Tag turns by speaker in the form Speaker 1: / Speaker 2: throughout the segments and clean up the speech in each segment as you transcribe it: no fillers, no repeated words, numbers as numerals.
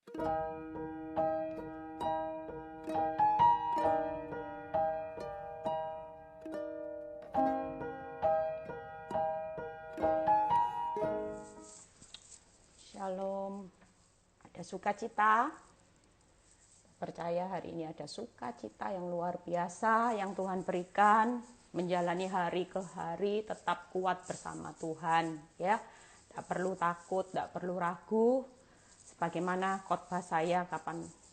Speaker 1: Shalom. Ada sukacita. Percaya hari ini ada sukacita yang luar biasa yang Tuhan berikan, menjalani hari ke hari tetap kuat bersama Tuhan, ya. Tidak perlu takut, tidak perlu ragu. Sebagaimana khotbah saya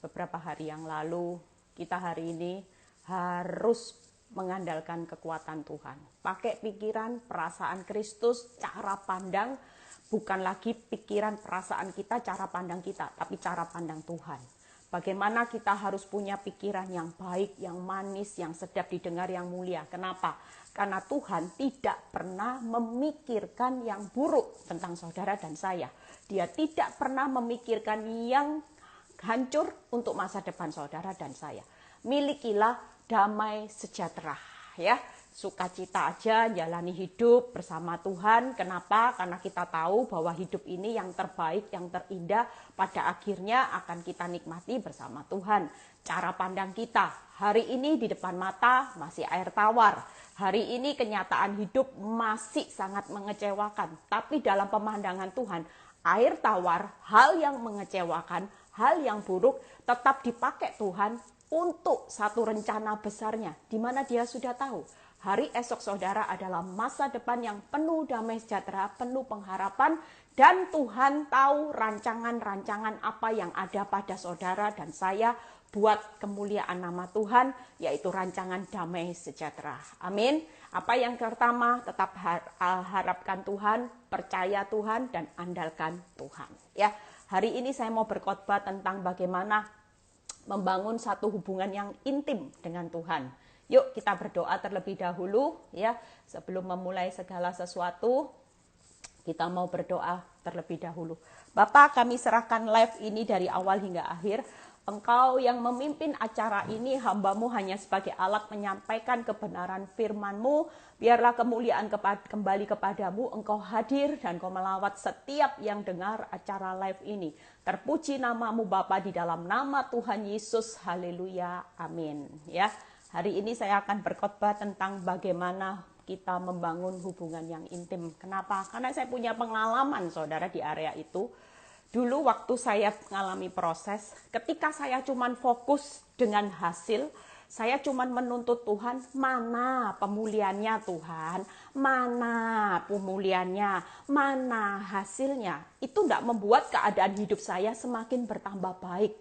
Speaker 1: beberapa hari yang lalu, kita hari ini harus mengandalkan kekuatan Tuhan. Pakai pikiran, perasaan Kristus, cara pandang, bukan lagi pikiran, perasaan kita, cara pandang kita, tapi cara pandang Tuhan. Bagaimana kita harus punya pikiran yang baik, yang manis, yang sedap didengar, yang mulia. Kenapa? Karena Tuhan tidak pernah memikirkan yang buruk tentang saudara dan saya. Dia tidak pernah memikirkan yang hancur untuk masa depan saudara dan saya. Milikilah damai sejahtera, ya. Sukacita aja jalani hidup bersama Tuhan. Kenapa? Karena kita tahu bahwa hidup ini yang terbaik, yang terindah pada akhirnya akan kita nikmati bersama Tuhan. Cara pandang kita hari ini di depan mata masih air tawar. Hari ini kenyataan hidup masih sangat mengecewakan. Tapi dalam pemandangan Tuhan, air tawar, hal yang mengecewakan, hal yang buruk tetap dipakai Tuhan untuk satu rencana besarnya, di mana Dia sudah tahu. Hari esok saudara adalah masa depan yang penuh damai sejahtera, penuh pengharapan, dan Tuhan tahu rancangan-rancangan apa yang ada pada saudara dan saya buat kemuliaan nama Tuhan, yaitu rancangan damai sejahtera. Amin. Apa yang pertama, tetap harapkan Tuhan, percaya Tuhan, dan andalkan Tuhan. Ya, hari ini saya mau berkhotbah tentang bagaimana membangun satu hubungan yang intim dengan Tuhan. Yuk kita berdoa terlebih dahulu, ya. Sebelum memulai segala sesuatu, kita mau berdoa terlebih dahulu. Bapa, kami serahkan live ini dari awal hingga akhir. Engkau yang memimpin acara ini, hamba-Mu hanya sebagai alat menyampaikan kebenaran firman-Mu. Biarlah kemuliaan kembali kepadamu. Engkau hadir dan Kau melawat setiap yang dengar acara live ini. Terpuji nama-Mu Bapa, di dalam nama Tuhan Yesus. Haleluya. Amin. Ya. Hari ini saya akan berkhotbah tentang bagaimana kita membangun hubungan yang intim. Kenapa? Karena saya punya pengalaman saudara di area itu. Dulu waktu saya mengalami proses, ketika saya cuman fokus dengan hasil, saya cuman menuntut Tuhan, mana pemulihannya Tuhan, mana pemulihannya, mana hasilnya. Itu tidak membuat keadaan hidup saya semakin bertambah baik.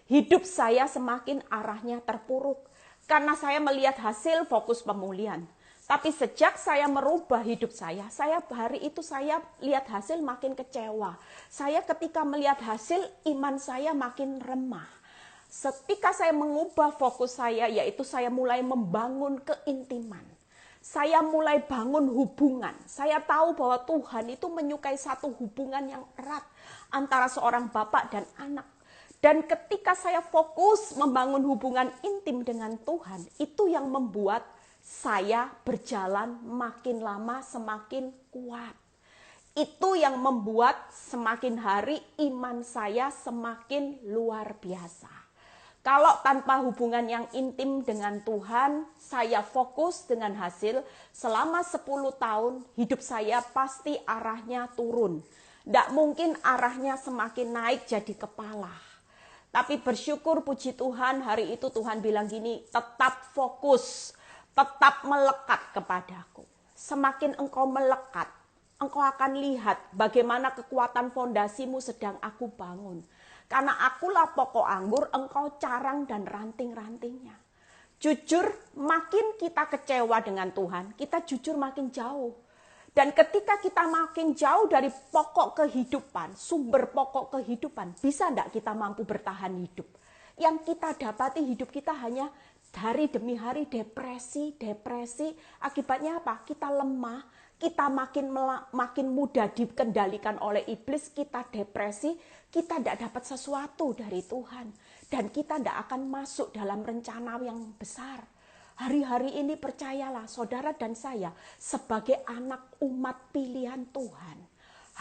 Speaker 1: Hidup saya semakin arahnya terpuruk. Karena saya melihat hasil fokus pemulihan. Tapi sejak saya merubah hidup saya hari itu saya lihat hasil makin kecewa. Saya ketika melihat hasil, iman saya makin remah. Ketika saya mengubah fokus saya, yaitu saya mulai membangun keintiman. Saya mulai bangun hubungan. Saya tahu bahwa Tuhan itu menyukai satu hubungan yang erat antara seorang bapak dan anak. Dan ketika saya fokus membangun hubungan intim dengan Tuhan, itu yang membuat saya berjalan makin lama semakin kuat. Itu yang membuat semakin hari iman saya semakin luar biasa. Kalau tanpa hubungan yang intim dengan Tuhan, saya fokus dengan hasil, selama 10 tahun hidup saya pasti arahnya turun. Tidak mungkin arahnya semakin naik jadi kepala. Tapi bersyukur puji Tuhan, hari itu Tuhan bilang gini, tetap fokus, tetap melekat kepadaku. Semakin engkau melekat, engkau akan lihat bagaimana kekuatan fondasimu sedang aku bangun. Karena akulah pokok anggur, engkau carang dan ranting-rantingnya. Jujur, makin kita kecewa dengan Tuhan, kita jujur makin jauh. Dan ketika kita makin jauh dari pokok kehidupan, sumber pokok kehidupan, bisa enggak kita mampu bertahan hidup? Yang kita dapati hidup kita hanya hari demi hari depresi. Akibatnya apa? Kita lemah, kita makin mudah dikendalikan oleh iblis, kita depresi, kita tidak dapat sesuatu dari Tuhan. Dan kita tidak akan masuk dalam rencana yang besar. Hari-hari ini percayalah saudara dan saya sebagai anak umat pilihan Tuhan.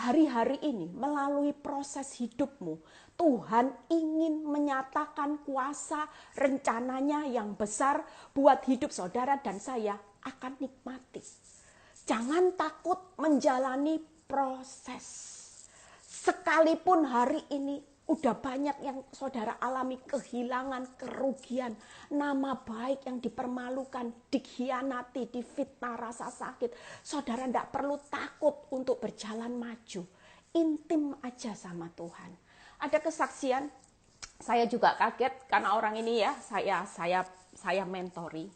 Speaker 1: hari-hari ini melalui proses hidupmu, Tuhan ingin menyatakan kuasa rencananya yang besar buat hidup saudara dan saya akan nikmati. Jangan takut menjalani proses. Sekalipun hari ini udah banyak yang saudara alami kehilangan, kerugian, nama baik yang dipermalukan, dikhianati, difitnah, rasa sakit. Saudara tidak perlu takut untuk berjalan maju. Intim aja sama Tuhan. Ada kesaksian, saya juga kaget karena orang ini ya, saya mentori.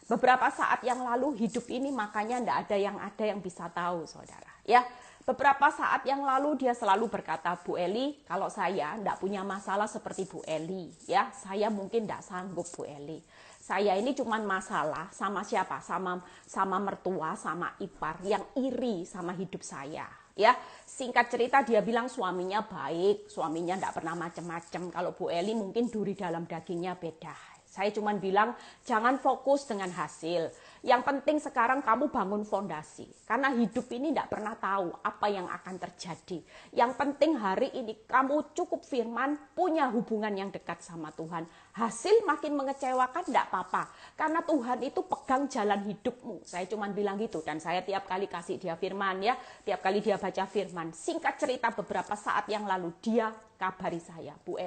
Speaker 1: Beberapa saat yang lalu hidup ini makanya tidak ada yang bisa tahu saudara. Ya. Beberapa saat yang lalu dia selalu berkata, Bu Eli, kalau saya tidak punya masalah seperti Bu Eli, ya saya mungkin tidak sanggup Bu Eli. Saya ini cuma masalah sama siapa? Sama mertua, sama ipar yang iri sama hidup saya. Ya, singkat cerita dia bilang suaminya baik, suaminya tidak pernah macam-macam. Kalau Bu Eli mungkin duri dalam dagingnya beda. Saya cuma bilang jangan fokus dengan hasil. Yang penting sekarang kamu bangun fondasi. Karena hidup ini tidak pernah tahu apa yang akan terjadi. Yang penting hari ini kamu cukup firman, punya hubungan yang dekat sama Tuhan. Hasil makin mengecewakan tidak apa-apa. Karena Tuhan itu pegang jalan hidupmu. Saya cuma bilang gitu. Dan saya tiap kali kasih dia firman ya. Tiap kali dia baca firman. Singkat cerita beberapa saat yang lalu dia kabari saya. Bu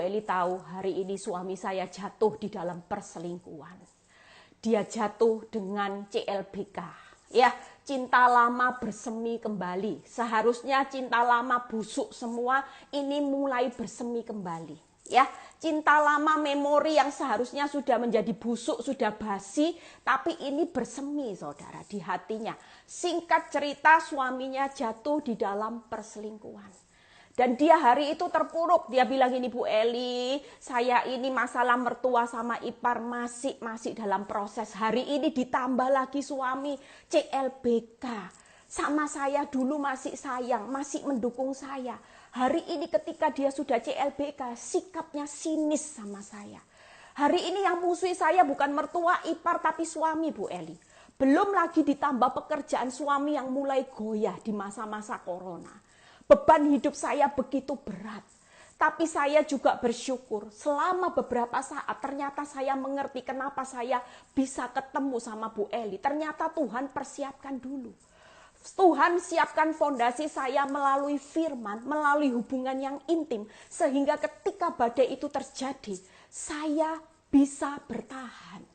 Speaker 1: Eli tahu hari ini suami saya jatuh di dalam perselingkuhan. Dia jatuh dengan CLBK. Ya, cinta lama bersemi kembali. Seharusnya cinta lama busuk semua, ini mulai bersemi kembali. Ya, cinta lama memori yang seharusnya sudah menjadi busuk, sudah basi, tapi ini bersemi saudara di hatinya. Singkat cerita suaminya jatuh di dalam perselingkuhan. Dan dia hari itu terpuruk, dia bilang gini, Bu Eli, saya ini masalah mertua sama ipar masih dalam proses. Hari ini ditambah lagi suami CLBK. Sama saya dulu masih sayang, masih mendukung saya. Hari ini ketika dia sudah CLBK, sikapnya sinis sama saya. Hari ini yang musuhi saya bukan mertua, ipar, tapi suami Bu Eli. Belum lagi ditambah pekerjaan suami yang mulai goyah di masa-masa corona. Beban hidup saya begitu berat. Tapi saya juga bersyukur selama beberapa saat ternyata saya mengerti kenapa saya bisa ketemu sama Bu Eli. Ternyata Tuhan persiapkan dulu. Tuhan siapkan fondasi saya melalui firman, melalui hubungan yang intim. Sehingga ketika badai itu terjadi, saya bisa bertahan.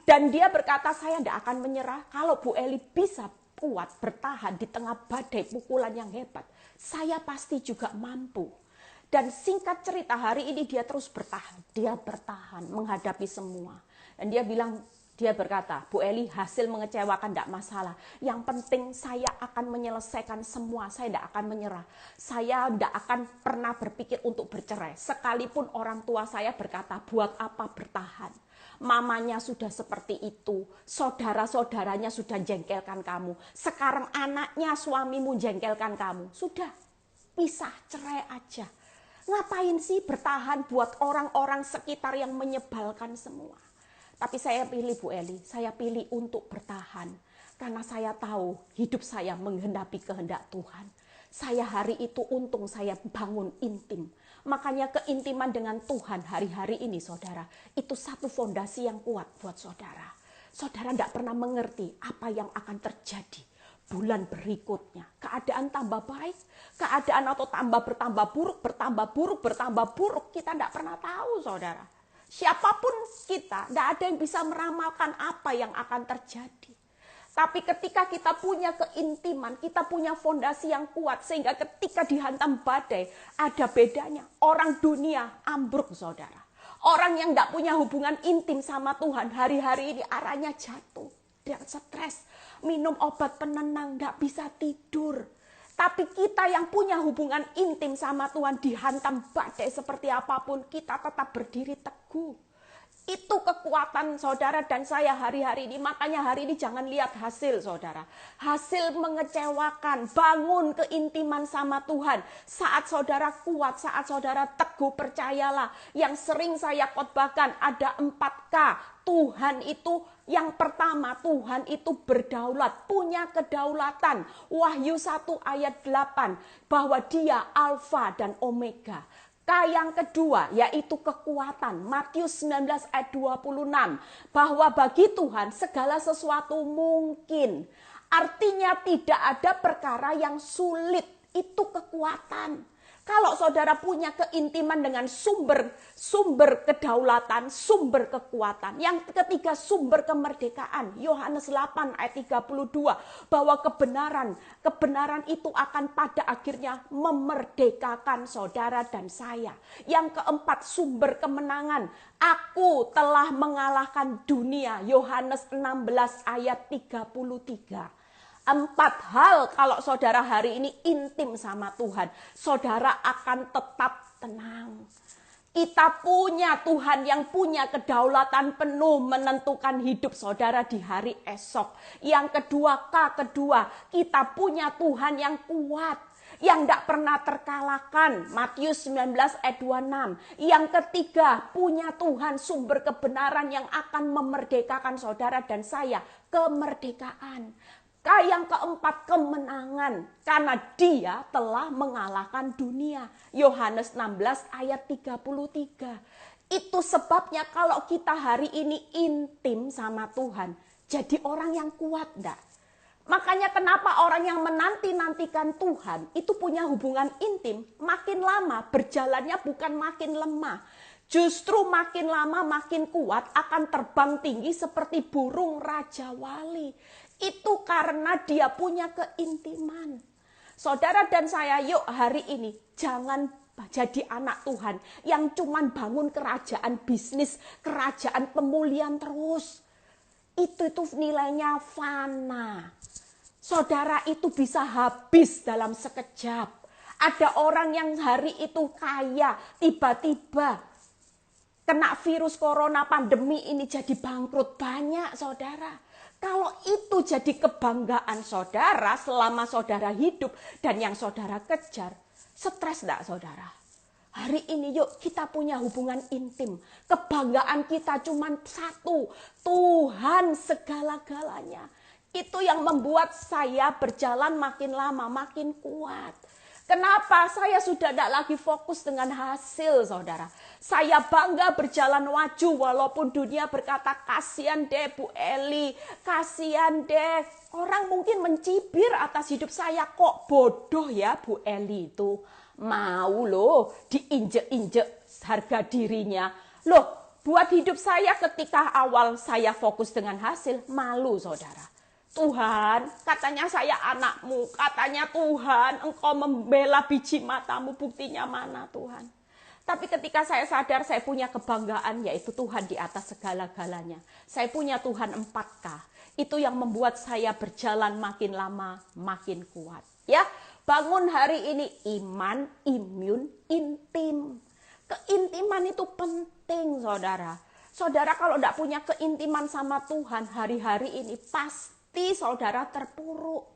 Speaker 1: Dan dia berkata saya tidak akan menyerah kalau Bu Eli bisa kuat bertahan di tengah badai pukulan yang hebat. Saya pasti juga mampu. Dan singkat cerita hari ini dia terus bertahan. Dia bertahan menghadapi semua. Dan dia berkata, Bu Eli hasil mengecewakan tidak masalah. Yang penting saya akan menyelesaikan semua. Saya tidak akan menyerah. Saya tidak akan pernah berpikir untuk bercerai. Sekalipun orang tua saya berkata, buat apa bertahan? Mamanya sudah seperti itu, saudara-saudaranya sudah jengkelkan kamu. Sekarang anaknya suamimu jengkelkan kamu. Sudah, pisah, cerai aja. Ngapain sih bertahan buat orang-orang sekitar yang menyebalkan semua? Tapi saya pilih Bu Eli, saya pilih untuk bertahan. Karena saya tahu hidup saya menghendaki kehendak Tuhan. Saya hari itu untung saya bangun intim. Makanya keintiman dengan Tuhan hari-hari ini saudara, itu satu fondasi yang kuat buat saudara. Saudara tidak pernah mengerti apa yang akan terjadi bulan berikutnya. Keadaan tambah baik, keadaan atau bertambah buruk, kita tidak pernah tahu saudara. Siapapun kita, tidak ada yang bisa meramalkan apa yang akan terjadi. Tapi ketika kita punya keintiman, kita punya fondasi yang kuat. Sehingga ketika dihantam badai, ada bedanya. Orang dunia ambruk saudara. Orang yang tidak punya hubungan intim sama Tuhan, hari-hari ini arahnya jatuh. Dia stres, minum obat penenang, tidak bisa tidur. Tapi kita yang punya hubungan intim sama Tuhan, dihantam badai seperti apapun, kita tetap berdiri teguh. Itu kekuatan saudara dan saya hari-hari ini. Makanya hari ini jangan lihat hasil saudara. Hasil mengecewakan. Bangun keintiman sama Tuhan. Saat saudara kuat, saat saudara teguh, percayalah. Yang sering saya khotbahkan ada 4K. Tuhan itu yang pertama, Tuhan itu berdaulat, punya kedaulatan. Wahyu 1 ayat 8, bahwa dia Alfa dan Omega. Yang kedua yaitu kekuatan. Matius 19 ayat 26. Bahwa bagi Tuhan segala sesuatu mungkin. Artinya tidak ada perkara yang sulit. Itu kekuatan. Kalau saudara punya keintiman dengan sumber kedaulatan, sumber kekuatan. Yang ketiga sumber kemerdekaan. Yohanes 8 ayat 32. Bahwa kebenaran itu akan pada akhirnya memerdekakan saudara dan saya. Yang keempat sumber kemenangan. Aku telah mengalahkan dunia. Yohanes 16 ayat 33. 4 hal kalau saudara hari ini intim sama Tuhan, saudara akan tetap tenang. Kita punya Tuhan yang punya kedaulatan penuh menentukan hidup saudara di hari esok. Yang kedua, kita punya Tuhan yang kuat, yang tidak pernah terkalahkan. Matius 19 ayat 26. Yang ketiga, punya Tuhan sumber kebenaran yang akan memerdekakan saudara dan saya. Kemerdekaan. Yang keempat kemenangan, karena dia telah mengalahkan dunia. Yohanes 16 ayat 33. Itu sebabnya kalau kita hari ini intim sama Tuhan, jadi orang yang kuat enggak? Makanya kenapa orang yang menanti-nantikan Tuhan itu punya hubungan intim, makin lama berjalannya bukan makin lemah. Justru makin lama makin kuat, akan terbang tinggi seperti burung Raja Wali. Itu karena dia punya keintiman. Saudara dan saya, yuk hari ini jangan jadi anak Tuhan yang cuman bangun kerajaan bisnis, kerajaan pemulihan terus. Itu nilainya fana. Saudara, itu bisa habis dalam sekejap. Ada orang yang hari itu kaya, tiba-tiba kena virus corona pandemi ini jadi bangkrut. Banyak saudara. Kalau itu jadi kebanggaan saudara selama saudara hidup dan yang saudara kejar, stres enggak saudara? Hari ini yuk kita punya hubungan intim. Kebanggaan kita cuma satu, Tuhan segala-galanya. Itu yang membuat saya berjalan makin lama, makin kuat. Kenapa? Saya sudah tidak lagi fokus dengan hasil, saudara. Saya bangga berjalan maju walaupun dunia berkata, kasihan deh Bu Eli, kasihan deh. Orang mungkin mencibir atas hidup saya, kok bodoh ya Bu Eli itu. Mau loh diinjek-injek harga dirinya. Loh, buat hidup saya ketika awal saya fokus dengan hasil, malu saudara. Tuhan, katanya saya anakmu, katanya Tuhan, engkau membela biji matamu, buktinya mana Tuhan? Tapi ketika saya sadar saya punya kebanggaan, yaitu Tuhan di atas segala-galanya. Saya punya Tuhan 4K, itu yang membuat saya berjalan makin lama, makin kuat. Ya, bangun hari ini iman, imun, intim. Keintiman itu penting saudara. Saudara kalau tidak punya keintiman sama Tuhan hari-hari ini pasti saudara terpuruk.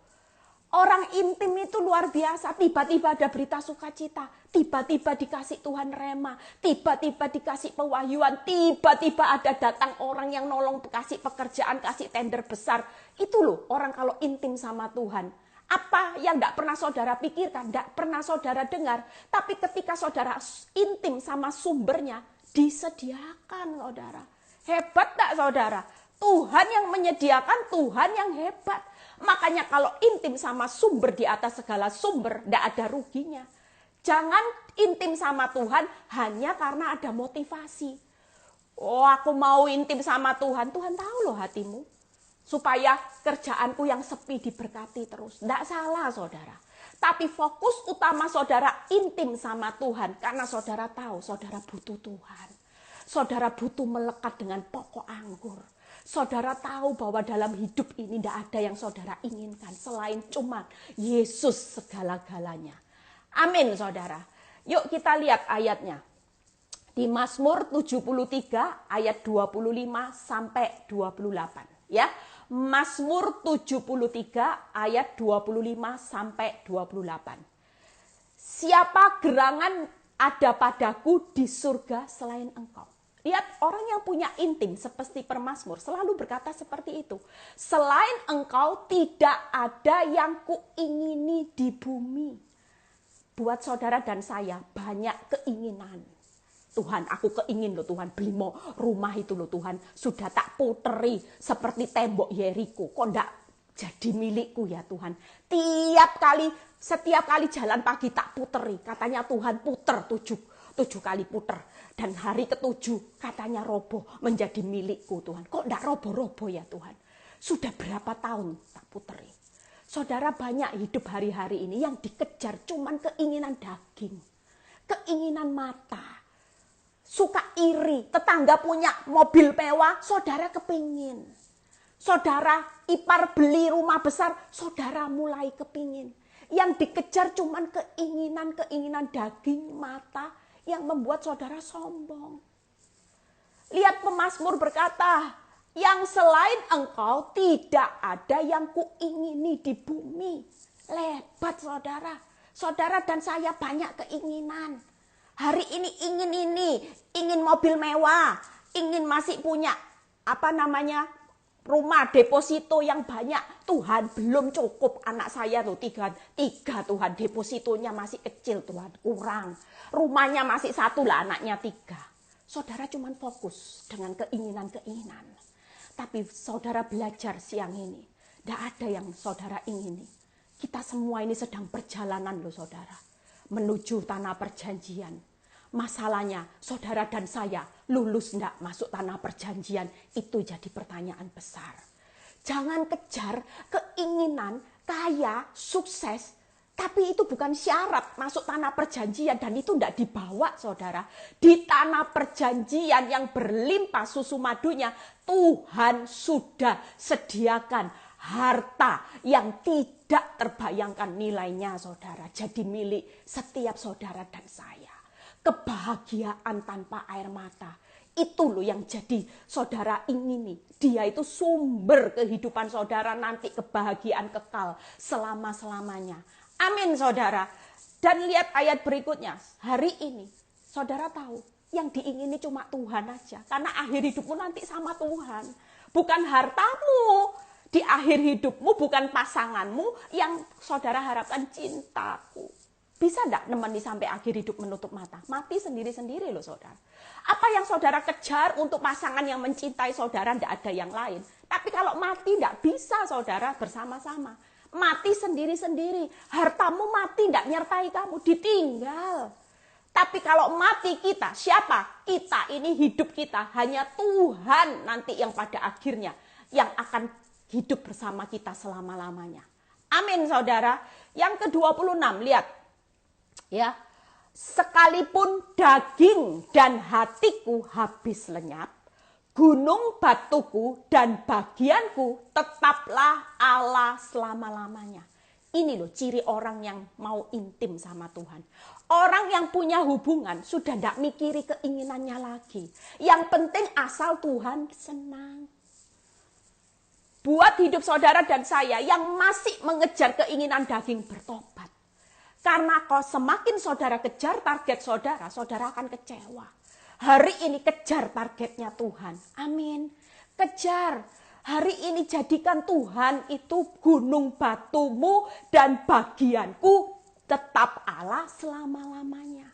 Speaker 1: Orang intim itu luar biasa. Tiba-tiba ada berita sukacita. Tiba-tiba dikasih Tuhan rema. Tiba-tiba dikasih pewahyuan. Tiba-tiba ada datang orang yang nolong kasih pekerjaan, kasih tender besar. Itu loh orang kalau intim sama Tuhan. Apa yang tidak pernah saudara pikirkan, tidak pernah saudara dengar. Tapi ketika saudara intim sama sumbernya, disediakan saudara. Hebat tak saudara? Tuhan yang menyediakan, Tuhan yang hebat. Makanya kalau intim sama sumber di atas segala sumber, tidak ada ruginya. Jangan intim sama Tuhan hanya karena ada motivasi. Oh, aku mau intim sama Tuhan. Tuhan tahu loh hatimu. Supaya kerjaanku yang sepi diberkati terus. Tidak salah saudara. Tapi fokus utama saudara intim sama Tuhan. Karena saudara tahu saudara butuh Tuhan. Saudara butuh melekat dengan pokok anggur. Saudara tahu bahwa dalam hidup ini tidak ada yang saudara inginkan selain cuma Yesus segala-galanya. Amin saudara. Yuk kita lihat ayatnya. Di Mazmur 73 ayat 25 sampai 28 ya. Mazmur 73 ayat 25 sampai 28. Siapa gerangan ada padaku di surga selain engkau? Lihat, orang yang punya intim seperti pemazmur selalu berkata seperti itu. Selain engkau tidak ada yang kuingini di bumi. Buat saudara dan saya banyak keinginan. Tuhan, aku keingin loh Tuhan, beli mau rumah itu loh Tuhan. Sudah tak puteri seperti tembok Yeriko. Kok enggak jadi milikku ya Tuhan. Setiap kali jalan pagi tak puteri. Katanya Tuhan puter tujuh kali puter. Dan hari ke-7 katanya roboh menjadi milikku Tuhan. Kok enggak roboh-roboh ya Tuhan. Sudah berapa tahun tak puteri. Saudara, banyak hidup hari-hari ini yang dikejar cuman keinginan daging. Keinginan mata. Suka iri, tetangga punya mobil mewah, saudara kepingin. Saudara ipar beli rumah besar, saudara mulai kepingin. Yang dikejar cuman keinginan daging mata yang membuat saudara sombong. Lihat pemazmur berkata, yang selain engkau tidak ada yang kuingini di bumi. Lebat saudara. Saudara dan saya banyak keinginan. Hari ini, ingin mobil mewah, ingin masih punya rumah deposito yang banyak. Tuhan, belum cukup anak saya tuh tiga Tuhan, depositonya masih kecil Tuhan, kurang. Rumahnya masih 1 lah, anaknya 3. Saudara cuman fokus dengan keinginan. Tapi saudara belajar siang ini, tidak ada yang saudara ingini. Kita semua ini sedang perjalanan loh saudara, menuju tanah perjanjian. Masalahnya saudara dan saya lulus enggak masuk tanah perjanjian, itu jadi pertanyaan besar. Jangan kejar keinginan kaya, sukses, tapi itu bukan syarat masuk tanah perjanjian dan itu enggak dibawa saudara. Di tanah perjanjian yang berlimpah susu madunya, Tuhan sudah sediakan harta yang tidak terbayangkan nilainya saudara. Jadi milik setiap saudara dan saya. Kebahagiaan tanpa air mata. Itu loh yang jadi saudara ingini. Dia itu sumber kehidupan saudara nanti, kebahagiaan kekal selama-selamanya. Amin saudara. Dan lihat ayat berikutnya. Hari ini saudara tahu yang diingini cuma Tuhan aja. Karena akhir hidupmu nanti sama Tuhan. Bukan hartamu. Di akhir hidupmu bukan pasanganmu yang saudara harapkan cintaku. Bisa enggak nemeni sampai akhir hidup menutup mata? Mati sendiri-sendiri loh saudara. Apa yang saudara kejar untuk pasangan yang mencintai saudara, enggak ada yang lain. Tapi kalau mati enggak bisa saudara bersama-sama. Mati sendiri-sendiri. Hartamu mati enggak nyertai kamu, ditinggal. Tapi kalau mati kita, siapa? Kita ini hidup kita. Hanya Tuhan nanti yang pada akhirnya yang akan hidup bersama kita selama-lamanya. Amin saudara. Yang ke-26, lihat. Ya, sekalipun daging dan hatiku habis lenyap, gunung batuku dan bagianku tetaplah Allah selama-lamanya. Ini loh ciri orang yang mau intim sama Tuhan. Orang yang punya hubungan sudah tidak mikiri keinginannya lagi. Yang penting asal Tuhan senang. Buat hidup saudara dan saya yang masih mengejar keinginan daging, bertobat. Karena kalau semakin saudara kejar target saudara, saudara akan kecewa. Hari ini kejar targetnya Tuhan. Amin. Kejar. Hari ini jadikan Tuhan itu gunung batumu dan bagianku tetap Allah selama-lamanya.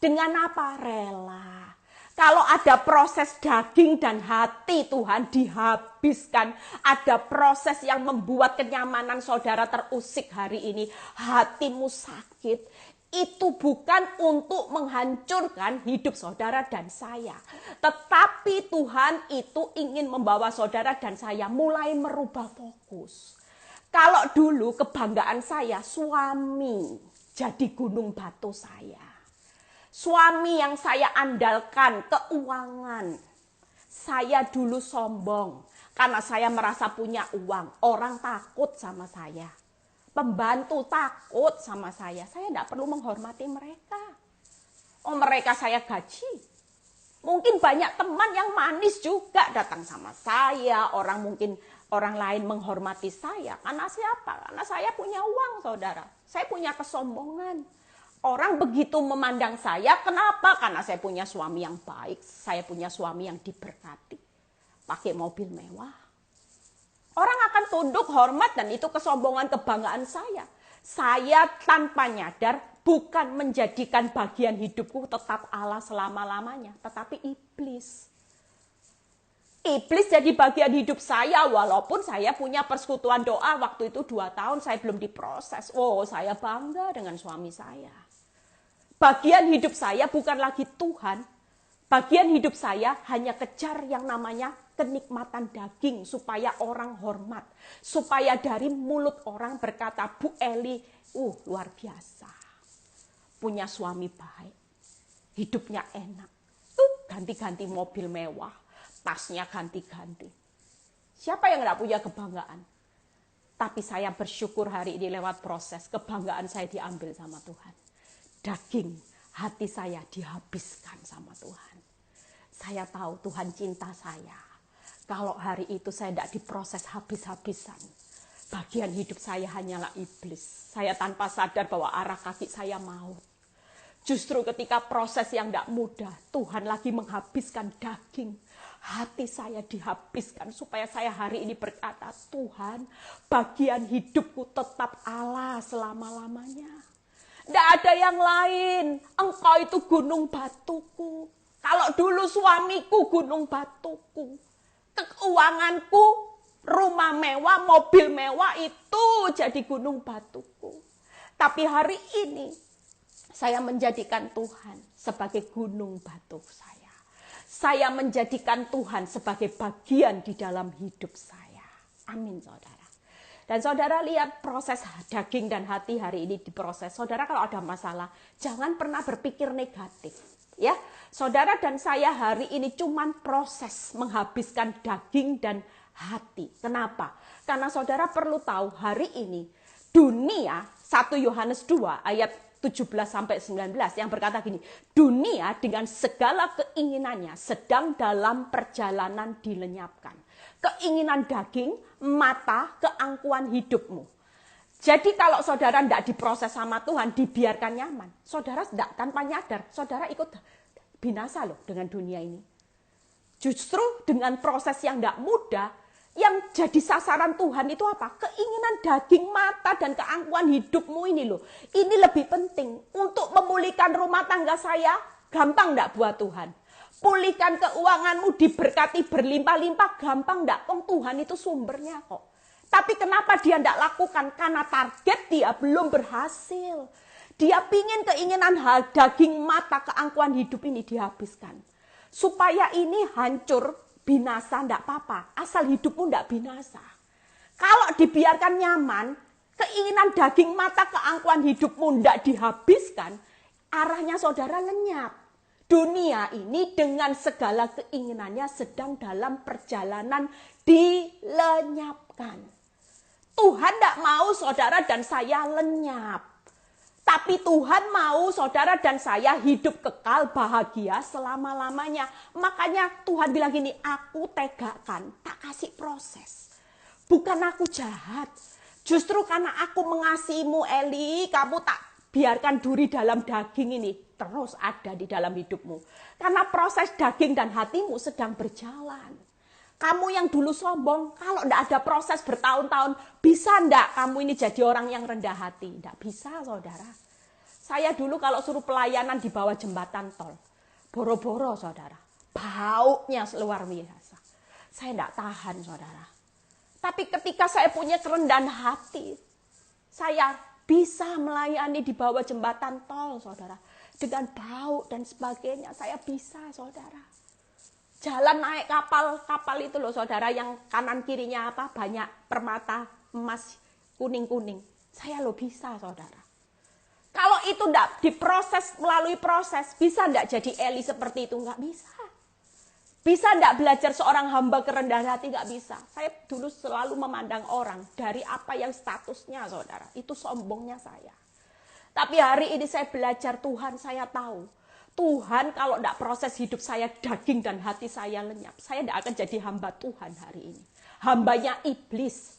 Speaker 1: Dengan apa? Rela. Kalau ada proses daging dan hati Tuhan dihabiskan. Ada proses yang membuat kenyamanan saudara terusik hari ini. Hatimu sakit. Itu bukan untuk menghancurkan hidup saudara dan saya. Tetapi Tuhan itu ingin membawa saudara dan saya mulai merubah fokus. Kalau dulu kebanggaan saya suami jadi gunung batu saya. Suami yang saya andalkan, keuangan. Saya dulu sombong karena saya merasa punya uang. Orang takut sama saya. Pembantu takut sama saya. Saya tidak perlu menghormati mereka. Oh, mereka saya gaji. Mungkin banyak teman yang manis juga datang sama saya. Orang lain menghormati saya. Karena siapa? Karena saya punya uang, saudara. Saya punya kesombongan. Orang begitu memandang saya, kenapa? Karena saya punya suami yang baik. Saya punya suami yang diberkati. Pakai mobil mewah. Orang akan tunduk, hormat, dan itu kesombongan, kebanggaan saya. Saya tanpa nyadar bukan menjadikan bagian hidupku tetap Allah selama-lamanya, tetapi iblis. Iblis jadi bagian hidup saya, walaupun saya punya persekutuan doa waktu itu 2 tahun saya belum diproses. Oh, saya bangga dengan suami saya. Bagian hidup saya bukan lagi Tuhan. Bagian hidup saya hanya kejar yang namanya kenikmatan daging supaya orang hormat. Supaya dari mulut orang berkata, Bu Eli, luar biasa. Punya suami baik. Hidupnya enak. Ganti-ganti mobil mewah. Tasnya ganti-ganti. Siapa yang tidak punya kebanggaan? Tapi saya bersyukur hari ini lewat proses. Kebanggaan saya diambil sama Tuhan. Daging hati saya dihabiskan sama Tuhan. Saya tahu Tuhan cinta saya. Kalau hari itu saya tidak diproses habis-habisan. Bagian hidup saya hanyalah iblis. Saya tanpa sadar bahwa arah kaki saya maut. Justru ketika proses yang tidak mudah, Tuhan lagi menghabiskan daging. Hati saya dihabiskan supaya saya hari ini berkata, Tuhan, bagian hidupku tetap Allah selama-lamanya. Tidak ada yang lain. Engkau itu gunung batuku. Kalau dulu suamiku gunung batuku. Keuanganku, rumah mewah, mobil mewah itu jadi gunung batuku. Tapi hari ini saya menjadikan Tuhan sebagai gunung batu saya. Saya menjadikan Tuhan sebagai bagian di dalam hidup saya. Amin, saudara. Dan saudara lihat proses daging dan hati hari ini diproses. Saudara kalau ada masalah, jangan pernah berpikir negatif. Ya, saudara dan saya hari ini cuman proses menghabiskan daging dan hati. Kenapa? Karena saudara perlu tahu hari ini dunia 1 Yohanes 2 ayat 17-19 yang berkata gini, dunia dengan segala keinginannya sedang dalam perjalanan dilenyapkan. Keinginan daging, mata, keangkuhan hidupmu. Jadi kalau saudara tidak diproses sama Tuhan, dibiarkan nyaman, saudara tidak tanpa nyadar, saudara ikut binasa loh dengan dunia ini. Justru dengan proses yang tidak mudah, yang jadi sasaran Tuhan itu apa? Keinginan daging, mata, dan keangkuhan hidupmu ini loh. Ini lebih penting untuk memulihkan rumah tangga saya, gampang tidak buat Tuhan. Pulihkan keuanganmu, diberkati berlimpah-limpah, gampang tidak? Tuhan itu sumbernya kok. Tapi kenapa dia tidak lakukan? Karena target dia belum berhasil. Dia pingin keinginan daging, mata, keangkuhan hidup ini dihabiskan. Supaya ini hancur, binasa, tidak apa-apa. Asal hidupmu tidak binasa. Kalau dibiarkan nyaman, keinginan daging, mata, keangkuhan hidupmu tidak dihabiskan, arahnya saudara lenyap. Dunia ini dengan segala keinginannya sedang dalam perjalanan dilenyapkan. Tuhan tidak mau saudara dan saya lenyap. Tapi Tuhan mau saudara dan saya hidup kekal bahagia selama-lamanya. Makanya Tuhan bilang gini, aku tegakan, tak kasih proses. Bukan aku jahat. Justru karena aku mengasihimu Eli, kamu tak biarkan duri dalam daging ini terus ada di dalam hidupmu. Karena proses daging dan hatimu sedang berjalan. Kamu yang dulu sombong, kalau tidak ada proses bertahun-tahun, bisa tidak kamu ini jadi orang yang rendah hati? Tidak bisa, saudara. Saya dulu kalau suruh pelayanan di bawah jembatan tol, boro-boro, saudara. Baunya luar biasa. Saya tidak tahan, saudara. Tapi ketika saya punya kerendahan hati, saya bisa melayani di bawah jembatan tol, saudara. Dengan bau dan sebagainya, saya bisa, saudara. Jalan naik kapal itu loh saudara, yang kanan kirinya apa banyak permata emas kuning-kuning. Saya loh bisa, saudara. Kalau itu enggak diproses melalui proses, bisa enggak jadi Eli seperti itu? Enggak bisa. Bisa enggak belajar seorang hamba kerendahan hati? Enggak bisa. Saya dulu selalu memandang orang dari apa yang statusnya, saudara. Itu sombongnya saya. Tapi hari ini saya belajar Tuhan, saya tahu Tuhan kalau tidak proses hidup saya, daging dan hati saya lenyap, saya tidak akan jadi hamba Tuhan hari ini. Hambanya iblis.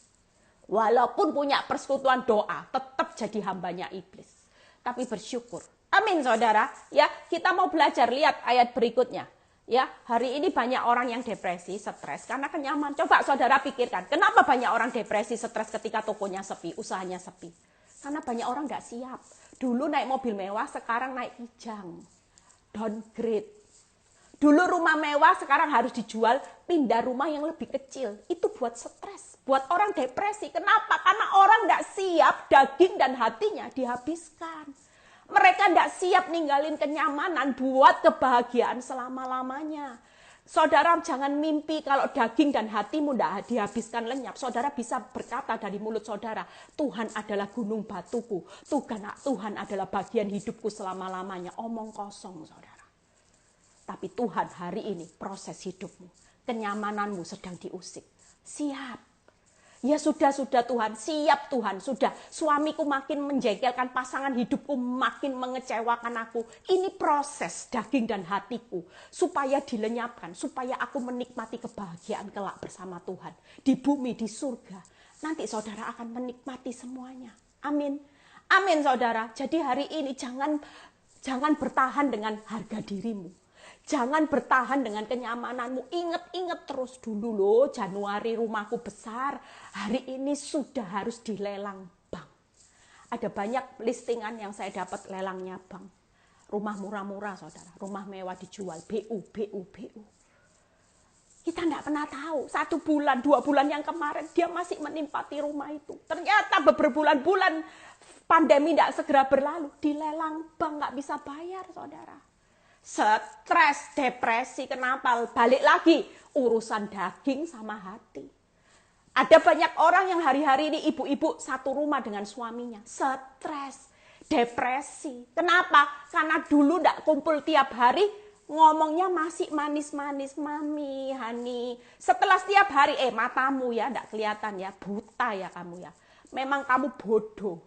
Speaker 1: Walaupun punya persekutuan doa, tetap jadi hambanya iblis. Tapi bersyukur. Amin saudara. Ya, kita mau belajar, lihat ayat berikutnya. Ya, hari ini banyak orang yang depresi, stres karena kenyamanan. Coba saudara pikirkan, kenapa banyak orang depresi, stres ketika tokonya sepi, usahanya sepi? Karena banyak orang nggak siap. Dulu naik mobil mewah, sekarang naik kijang. Downgrade. Dulu rumah mewah, sekarang harus dijual, pindah rumah yang lebih kecil. Itu buat stres, buat orang depresi. Kenapa? Karena orang tidak siap, daging dan hatinya dihabiskan. Mereka tidak siap ninggalin kenyamanan buat kebahagiaan selama-lamanya. Saudara jangan mimpi kalau daging dan hatimu tidak dihabiskan lenyap. Saudara bisa berkata dari mulut saudara, Tuhan adalah gunung batuku. Tuhan adalah bagian hidupku selama-lamanya. Omong kosong saudara. Tapi Tuhan hari ini proses hidupmu. Kenyamananmu sedang diusik. Siap. Ya sudah Tuhan, siap Tuhan, sudah. Suamiku makin menjengkelkan, pasangan hidupku makin mengecewakan aku. Ini proses daging dan hatiku supaya dilenyapkan, supaya aku menikmati kebahagiaan kelak bersama Tuhan. Di bumi, di surga. Nanti saudara akan menikmati semuanya. Amin. Amin saudara. Jadi hari ini jangan bertahan dengan harga dirimu. Jangan bertahan dengan kenyamananmu. Ingat terus dulu loh, Januari rumahku besar. Hari ini sudah harus dilelang bank. Ada banyak listingan yang saya dapat lelangnya bank. Rumah murah-murah saudara. Rumah mewah dijual. BU. Kita tidak pernah tahu. 1 bulan, 2 bulan yang kemarin dia masih menempati rumah itu. Ternyata berbulan-bulan pandemi tidak segera berlalu. Dilelang bank nggak bisa bayar saudara. Stres, depresi, kenapa? Balik lagi, urusan daging sama hati. Ada banyak orang yang hari-hari ini ibu-ibu satu rumah dengan suaminya. Stres, depresi. Kenapa? Karena dulu tidak kumpul tiap hari, ngomongnya masih manis-manis, mami, hani. Setelah setiap hari, matamu ya, tidak kelihatan ya, buta ya kamu ya. Memang kamu bodoh.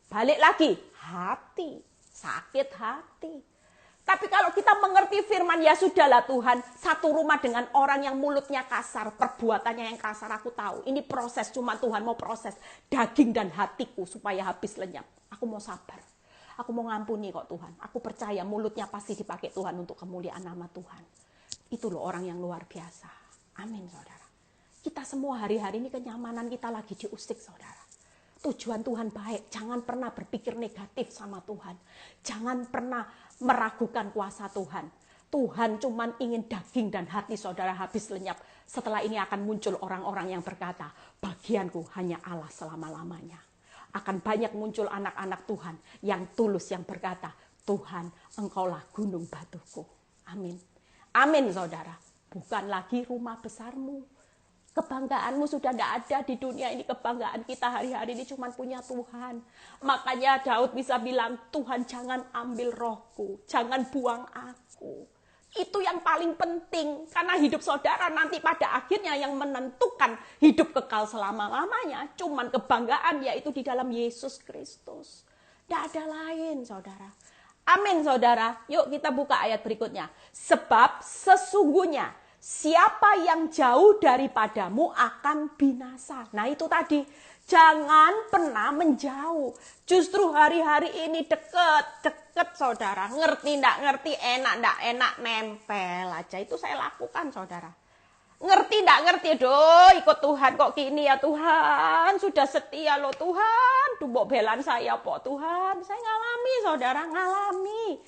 Speaker 1: Balik lagi, hati, sakit hati. Tapi kalau kita mengerti firman, ya sudahlah Tuhan, satu rumah dengan orang yang mulutnya kasar, perbuatannya yang kasar, aku tahu. Ini proses, cuma Tuhan mau proses daging dan hatiku supaya habis lenyap. Aku mau sabar, aku mau ngampuni kok Tuhan. Aku percaya mulutnya pasti dipakai Tuhan untuk kemuliaan nama Tuhan. Itu loh orang yang luar biasa. Amin saudara. Kita semua hari-hari ini kenyamanan kita lagi diusik saudara. Tujuan Tuhan baik, jangan pernah berpikir negatif sama Tuhan. Jangan pernah meragukan kuasa Tuhan. Tuhan cuman ingin daging dan hati saudara habis lenyap. Setelah ini akan muncul orang-orang yang berkata, bagianku hanya Allah selama-lamanya. Akan banyak muncul anak-anak Tuhan yang tulus yang berkata, Tuhan engkaulah gunung batuku. Amin. Amin saudara. Bukan lagi rumah besarmu. Kebanggaanmu sudah tidak ada di dunia ini. Kebanggaan kita hari-hari ini cuma punya Tuhan. Makanya Daud bisa bilang, Tuhan jangan ambil rohku, jangan buang aku. Itu yang paling penting. Karena hidup saudara nanti pada akhirnya yang menentukan hidup kekal selama-lamanya. Cuma kebanggaan yaitu di dalam Yesus Kristus. Tidak ada lain saudara. Amin saudara. Yuk kita buka ayat berikutnya. Sebab sesungguhnya siapa yang jauh daripadamu akan binasa. Nah itu tadi, jangan pernah menjauh. Justru hari-hari ini deket saudara. Ngerti ndak ngerti, enak ndak enak, nempel aja. Itu saya lakukan saudara. Ngerti ndak ngerti, ikut Tuhan kok gini ya Tuhan. Sudah setia loh Tuhan. Duh belan saya po Tuhan. Saya ngalami saudara, ngalami.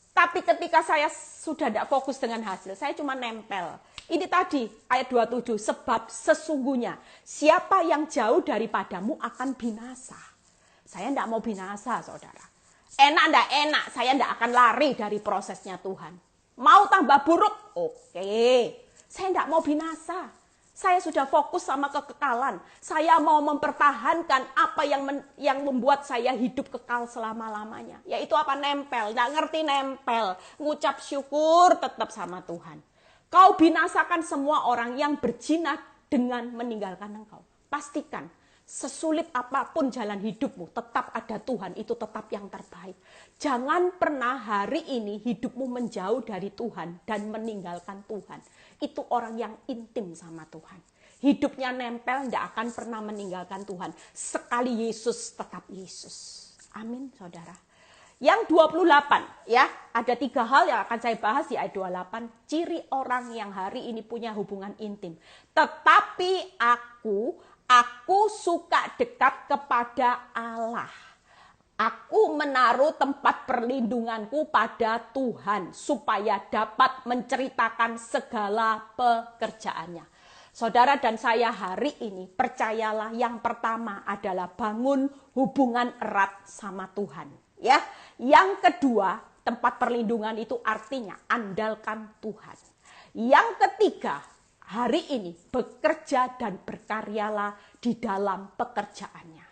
Speaker 1: Tapi ketika saya sudah tidak fokus dengan hasil, saya cuma nempel. Ini tadi ayat 27, sebab sesungguhnya siapa yang jauh daripadamu akan binasa. Saya tidak mau binasa saudara. Enak tidak enak, saya tidak akan lari dari prosesnya Tuhan. Mau tambah buruk? Oke. Saya tidak mau binasa. Saya sudah fokus sama kekekalan. Saya mau mempertahankan apa yang membuat saya hidup kekal selama-lamanya. Yaitu apa? Nempel. Nggak ngerti nempel. Ngucap syukur tetap sama Tuhan. Kau binasakan semua orang yang berjinah dengan meninggalkan engkau. Pastikan Sesulit apapun jalan hidupmu, tetap ada Tuhan, itu tetap yang terbaik. Jangan pernah hari ini hidupmu menjauh dari Tuhan dan meninggalkan Tuhan. Itu orang yang intim sama Tuhan. Hidupnya nempel, tidak akan pernah meninggalkan Tuhan. Sekali Yesus, tetap Yesus. Amin, saudara. Yang 28, ya, ada 3 hal yang akan saya bahas di ayat 28. Ciri orang yang hari ini punya hubungan intim. Tetapi aku suka dekat kepada Allah. Aku menaruh tempat perlindunganku pada Tuhan supaya dapat menceritakan segala pekerjaannya. Saudara dan saya hari ini percayalah yang pertama adalah bangun hubungan erat sama Tuhan. Ya, yang kedua tempat perlindungan itu artinya andalkan Tuhan. Yang ketiga, hari ini bekerja dan berkaryalah di dalam pekerjaannya.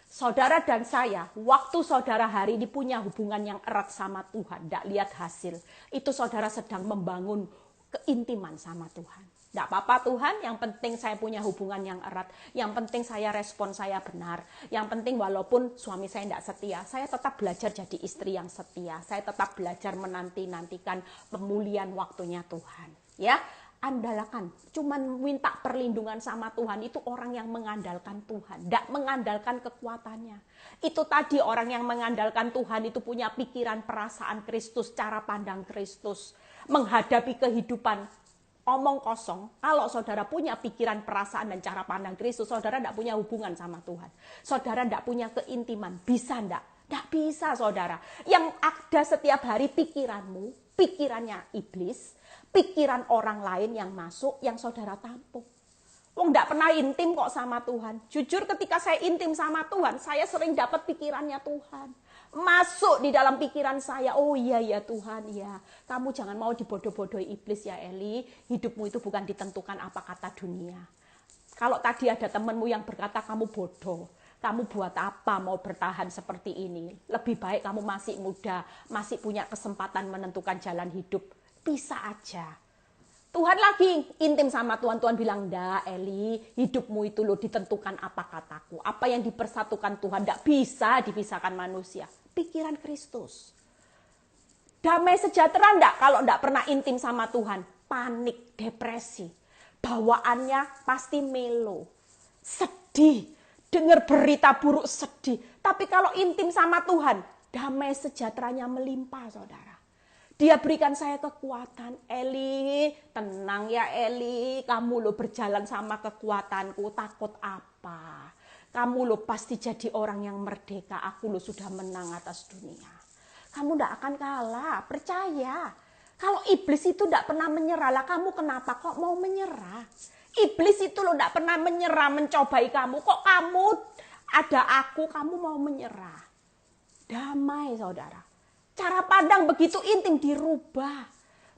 Speaker 1: Saudara dan saya, waktu saudara hari ini punya hubungan yang erat sama Tuhan, tidak lihat hasil, itu saudara sedang membangun keintiman sama Tuhan. Tidak apa-apa Tuhan, yang penting saya punya hubungan yang erat, yang penting saya respon saya benar, yang penting walaupun suami saya tidak setia, saya tetap belajar jadi istri yang setia, saya tetap belajar menanti-nantikan pemulihan waktunya Tuhan. Ya, andalkan, cuman minta perlindungan sama Tuhan, itu orang yang mengandalkan Tuhan, tidak mengandalkan kekuatannya. Itu tadi orang yang mengandalkan Tuhan itu punya pikiran perasaan Kristus, cara pandang Kristus, menghadapi kehidupan. Omong kosong, kalau saudara punya pikiran, perasaan, dan cara pandang Kristus, saudara tidak punya hubungan sama Tuhan. Saudara tidak punya keintiman, bisa tidak? Tidak bisa saudara. Yang ada setiap hari pikiranmu, pikirannya iblis, pikiran orang lain yang masuk, yang saudara tampung. Wong tidak pernah intim kok sama Tuhan. Jujur ketika saya intim sama Tuhan, saya sering dapat pikirannya Tuhan. Masuk di dalam pikiran saya, oh iya ya Tuhan, ya kamu jangan mau dibodoh-bodohi iblis ya Eli, hidupmu itu bukan ditentukan apa kata dunia. Kalau tadi ada temanmu yang berkata kamu bodoh, kamu buat apa mau bertahan seperti ini, lebih baik kamu masih muda, masih punya kesempatan menentukan jalan hidup, bisa aja. Tuhan lagi intim sama Tuhan, Tuhan bilang, ndak Eli, hidupmu itu loh ditentukan apa kataku. Apa yang dipersatukan Tuhan, ndak bisa dipisahkan manusia. Pikiran Kristus. Damai sejahtera ndak kalau ndak pernah intim sama Tuhan. Panik, depresi. Bawaannya pasti melo. Sedih, dengar berita buruk sedih. Tapi kalau intim sama Tuhan, damai sejahteranya melimpah saudara. Dia berikan saya kekuatan. Eli, tenang ya Eli. Kamu lo berjalan sama kekuatanku. Takut apa? Kamu lo pasti jadi orang yang merdeka. Aku lo sudah menang atas dunia. Kamu tidak akan kalah. Percaya. Kalau iblis itu tidak pernah menyerah. Lah kamu kenapa kok mau menyerah? Iblis itu lo tidak pernah menyerah mencobai kamu. Kok kamu ada aku, kamu mau menyerah? Damai saudara. Cara pandang begitu intim dirubah.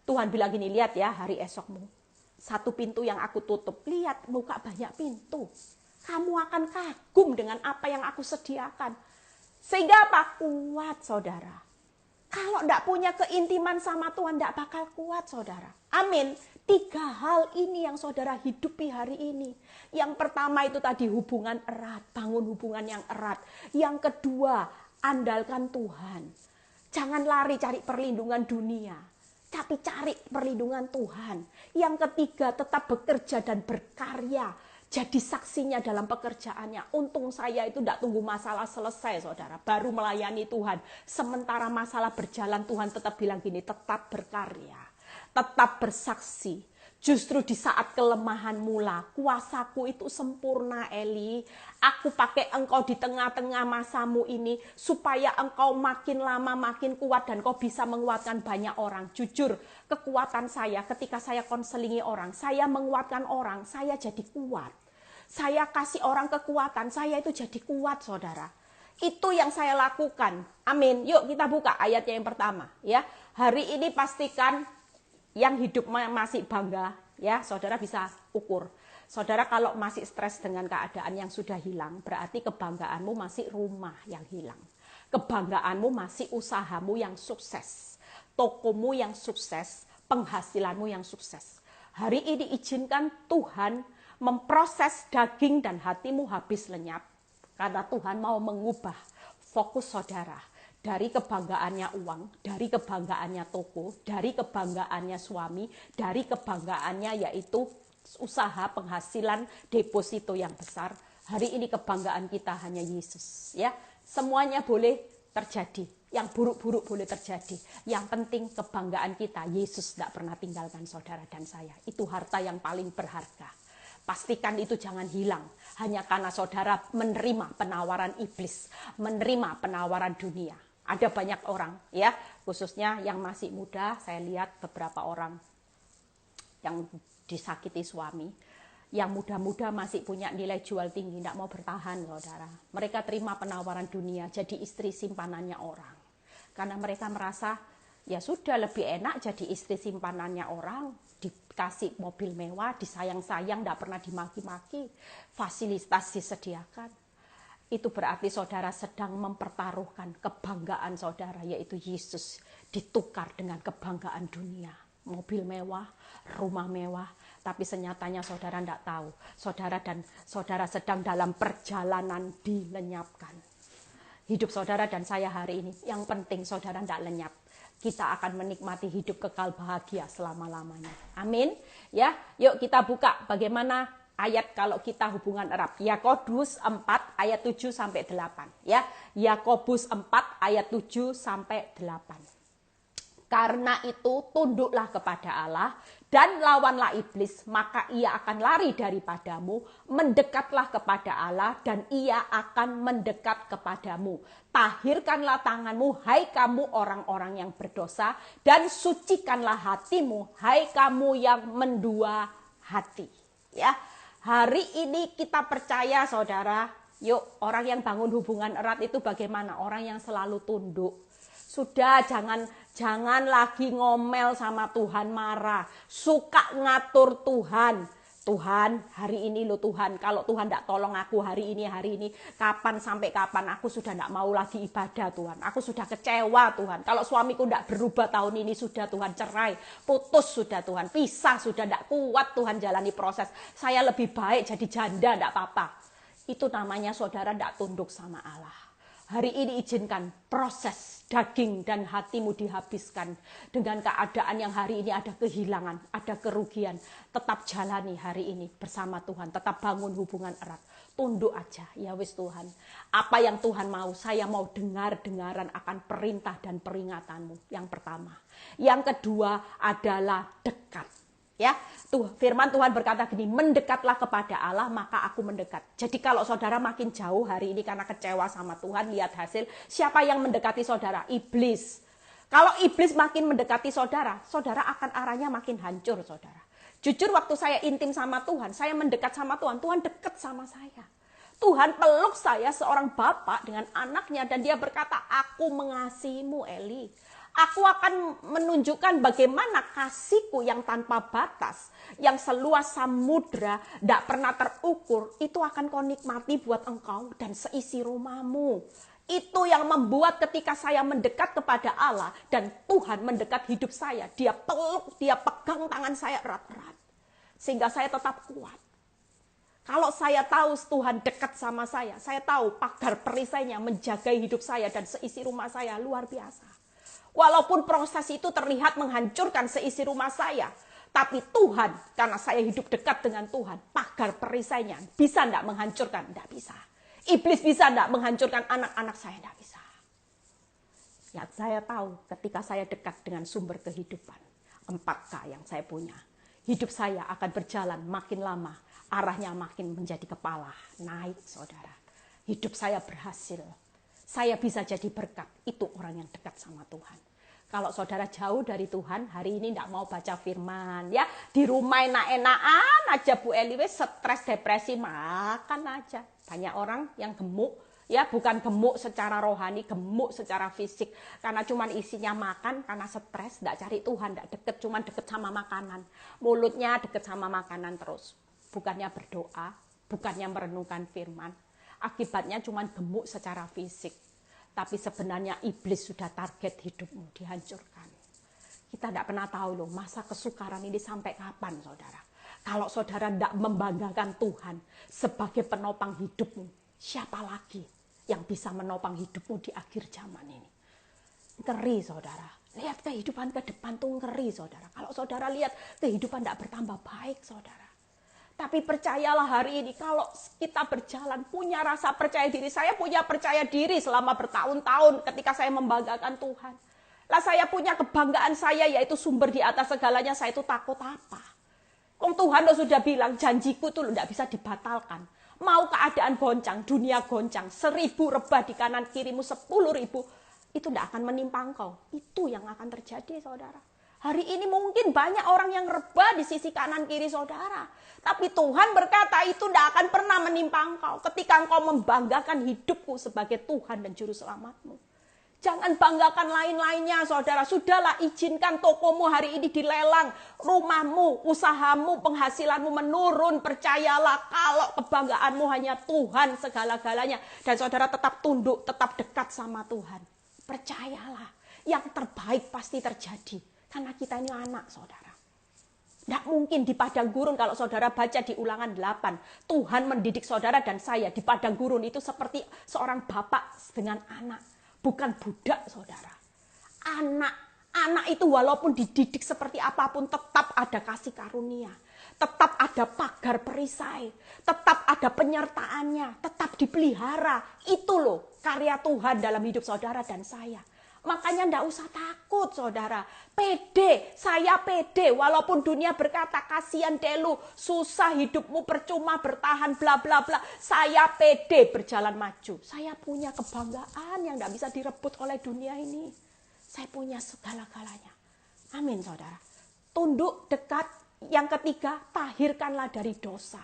Speaker 1: Tuhan bilang gini, lihat ya hari esokmu. Satu pintu yang aku tutup, lihat buka banyak pintu. Kamu akan kagum dengan apa yang aku sediakan. Sehingga apa? Kuat saudara. Kalau tidak punya keintiman sama Tuhan, tidak bakal kuat saudara. Amin. 3 hal ini yang saudara hidupi hari ini. Yang pertama itu tadi hubungan erat, bangun hubungan yang erat. Yang kedua, andalkan Tuhan. Jangan lari cari perlindungan dunia, tapi cari perlindungan Tuhan. Yang ketiga, tetap bekerja dan berkarya. Jadi saksinya dalam pekerjaannya. Untung saya itu tidak tunggu masalah selesai, saudara. Baru melayani Tuhan. Sementara masalah berjalan, Tuhan tetap bilang gini, tetap berkarya. Tetap bersaksi. Justru di saat kelemahan mula, kuasaku itu sempurna Eli. Aku pakai engkau di tengah-tengah masamu ini, supaya engkau makin lama makin kuat dan kau bisa menguatkan banyak orang. Jujur, kekuatan saya ketika saya konselingi orang, saya menguatkan orang, saya jadi kuat. Saya kasih orang kekuatan, saya itu jadi kuat saudara. Itu yang saya lakukan. Amin. Yuk kita buka ayatnya yang pertama. Ya, hari ini pastikan yang hidup masih bangga, ya saudara bisa ukur. Saudara kalau masih stres dengan keadaan yang sudah hilang, berarti kebanggaanmu masih rumah yang hilang. Kebanggaanmu masih usahamu yang sukses, tokomu yang sukses, penghasilanmu yang sukses. Hari ini izinkan Tuhan memproses daging dan hatimu habis lenyap. Karena Tuhan mau mengubah fokus saudara dari kebanggaannya uang, dari kebanggaannya toko, dari kebanggaannya suami, dari kebanggaannya yaitu usaha penghasilan deposito yang besar. Hari ini kebanggaan kita hanya Yesus, ya. Semuanya boleh terjadi, yang buruk-buruk boleh terjadi. Yang penting kebanggaan kita, Yesus tidak pernah tinggalkan saudara dan saya. Itu harta yang paling berharga. Pastikan itu jangan hilang hanya karena saudara menerima penawaran iblis, menerima penawaran dunia. Ada banyak orang, ya, khususnya yang masih muda. Saya lihat beberapa orang yang disakiti suami, yang muda-muda masih punya nilai jual tinggi, tidak mau bertahan, saudara. Mereka terima penawaran dunia, jadi istri simpanannya orang. Karena mereka merasa, ya sudah lebih enak jadi istri simpanannya orang, dikasih mobil mewah, disayang-sayang, tidak pernah dimaki-maki, fasilitas disediakan. Itu berarti saudara sedang mempertaruhkan kebanggaan saudara, yaitu Yesus, ditukar dengan kebanggaan dunia. Mobil mewah, rumah mewah, tapi senyatanya saudara tidak tahu. Saudara sedang dalam perjalanan dilenyapkan. Hidup saudara dan saya hari ini, yang penting saudara tidak lenyap. Kita akan menikmati hidup kekal bahagia selama-lamanya. Amin. Ya, yuk kita buka bagaimana ayat kalau kita hubungan erat. Yakobus 4 ayat 7 sampai 8, ya. Yakobus 4 ayat 7 sampai 8. Karena itu tunduklah kepada Allah dan lawanlah iblis, maka ia akan lari daripadamu. Mendekatlah kepada Allah dan ia akan mendekat kepadamu. Tahirkanlah tanganmu, hai kamu orang-orang yang berdosa, dan sucikanlah hatimu, hai kamu yang mendua hati. Ya, hari ini kita percaya saudara, yuk orang yang bangun hubungan erat itu bagaimana? Orang yang selalu tunduk. Sudah jangan lagi ngomel sama Tuhan, marah. Suka ngatur Tuhan. Tuhan, hari ini loh Tuhan, kalau Tuhan tidak tolong aku hari ini, kapan sampai kapan aku sudah tidak mau lagi ibadah Tuhan. Aku sudah kecewa Tuhan. Kalau suamiku tidak berubah tahun ini, sudah Tuhan, cerai, putus sudah Tuhan, pisah sudah, tidak kuat Tuhan jalani proses. Saya lebih baik jadi janda, tidak apa-apa. Itu namanya saudara tidak tunduk sama Allah. Hari ini izinkan proses daging dan hatimu dihabiskan dengan keadaan yang hari ini ada kehilangan, ada kerugian. Tetap jalani hari ini bersama Tuhan, tetap bangun hubungan erat. Tunduk aja, ya wis Tuhan. Apa yang Tuhan mau, saya mau dengaran akan perintah dan peringatanmu. Yang pertama. Yang kedua adalah dekat. Ya, firman Tuhan berkata gini, mendekatlah kepada Allah maka aku mendekat. Jadi kalau saudara makin jauh hari ini karena kecewa sama Tuhan, lihat hasil, siapa yang mendekati saudara? Iblis. Kalau iblis makin mendekati saudara, saudara akan arahnya makin hancur saudara. Jujur waktu saya intim sama Tuhan, saya mendekat sama Tuhan, Tuhan dekat sama saya. Tuhan peluk saya seorang bapak dengan anaknya dan dia berkata, aku mengasihimu Eli. Aku akan menunjukkan bagaimana kasihku yang tanpa batas, yang seluas samudra, tidak pernah terukur, itu akan kau nikmati buat engkau dan seisi rumahmu. Itu yang membuat ketika saya mendekat kepada Allah dan Tuhan mendekat hidup saya, dia peluk, dia pegang tangan saya erat-erat. Sehingga saya tetap kuat. Kalau saya tahu Tuhan dekat sama saya tahu pagar perisainya menjaga hidup saya dan seisi rumah saya luar biasa. Walaupun proses itu terlihat menghancurkan seisi rumah saya. Tapi Tuhan, karena saya hidup dekat dengan Tuhan, pagar perisainya bisa tidak menghancurkan? Tidak bisa. Iblis bisa tidak menghancurkan anak-anak saya? Tidak bisa. Ya, saya tahu ketika saya dekat dengan sumber kehidupan, 4K yang saya punya, hidup saya akan berjalan makin lama, arahnya makin menjadi kepala, naik saudara. Hidup saya berhasil. Saya bisa jadi berkat, itu orang yang dekat sama Tuhan. Kalau saudara jauh dari Tuhan, hari ini tidak mau baca firman, ya di rumah enak-enakan aja Bu Eli, stres, depresi, makan aja. Banyak orang yang gemuk, ya bukan gemuk secara rohani, gemuk secara fisik. Karena cuma isinya makan, karena stres, tidak cari Tuhan, tidak deket, cuma deket sama makanan. Mulutnya deket sama makanan terus. Bukannya berdoa, bukannya merenungkan firman. Akibatnya cuma gemuk secara fisik. Tapi sebenarnya iblis sudah target hidupmu, dihancurkan. Kita tidak pernah tahu loh, masa kesukaran ini sampai kapan saudara. Kalau saudara tidak membanggakan Tuhan sebagai penopang hidupmu, Siapa lagi yang bisa menopang hidupmu di akhir zaman ini? Ngeri saudara. Lihat kehidupan ke depan tuh ngeri saudara. Kalau saudara lihat kehidupan tidak bertambah baik saudara. Tapi percayalah hari ini kalau kita berjalan punya rasa percaya diri. Saya punya percaya diri selama bertahun-tahun ketika saya membanggakan Tuhan. Lah saya punya kebanggaan saya yaitu sumber di atas segalanya. Saya itu takut apa? Tuhan sudah bilang janjiku itu tidak bisa dibatalkan. Mau keadaan goncang, dunia goncang, 1000 rebah di kanan kirimu, 10.000, itu tidak akan menimpa engkau. Itu yang akan terjadi saudara. Hari ini mungkin banyak orang yang rebah di sisi kanan kiri saudara. Tapi Tuhan berkata itu tidak akan pernah menimpa engkau. Ketika engkau membanggakan hidupku sebagai Tuhan dan Juru Selamatmu. Jangan banggakan lain-lainnya saudara. Sudahlah izinkan tokomu hari ini dilelang. Rumahmu, usahamu, penghasilanmu menurun. Percayalah kalau kebanggaanmu hanya Tuhan segala-galanya. Dan saudara tetap tunduk, tetap dekat sama Tuhan. Percayalah yang terbaik pasti terjadi. Karena kita ini anak saudara. Tidak mungkin di padang gurun kalau saudara baca di Ulangan 8. Tuhan mendidik saudara dan saya di padang gurun itu seperti seorang bapak dengan anak. Bukan budak saudara. Anak itu walaupun dididik seperti apapun tetap ada kasih karunia. Tetap ada pagar perisai. Tetap ada penyertaannya. Tetap dipelihara. Itu loh karya Tuhan dalam hidup saudara dan saya. Makanya tidak usah takut saudara. Pede, saya pede. Walaupun dunia berkata kasihan Delu, susah hidupmu percuma bertahan bla bla bla. Saya pede berjalan maju. Saya punya kebanggaan yang tidak bisa direbut oleh dunia ini. Saya punya segala-galanya. Amin saudara. Tunduk dekat. Yang ketiga, tahirkanlah dari dosa.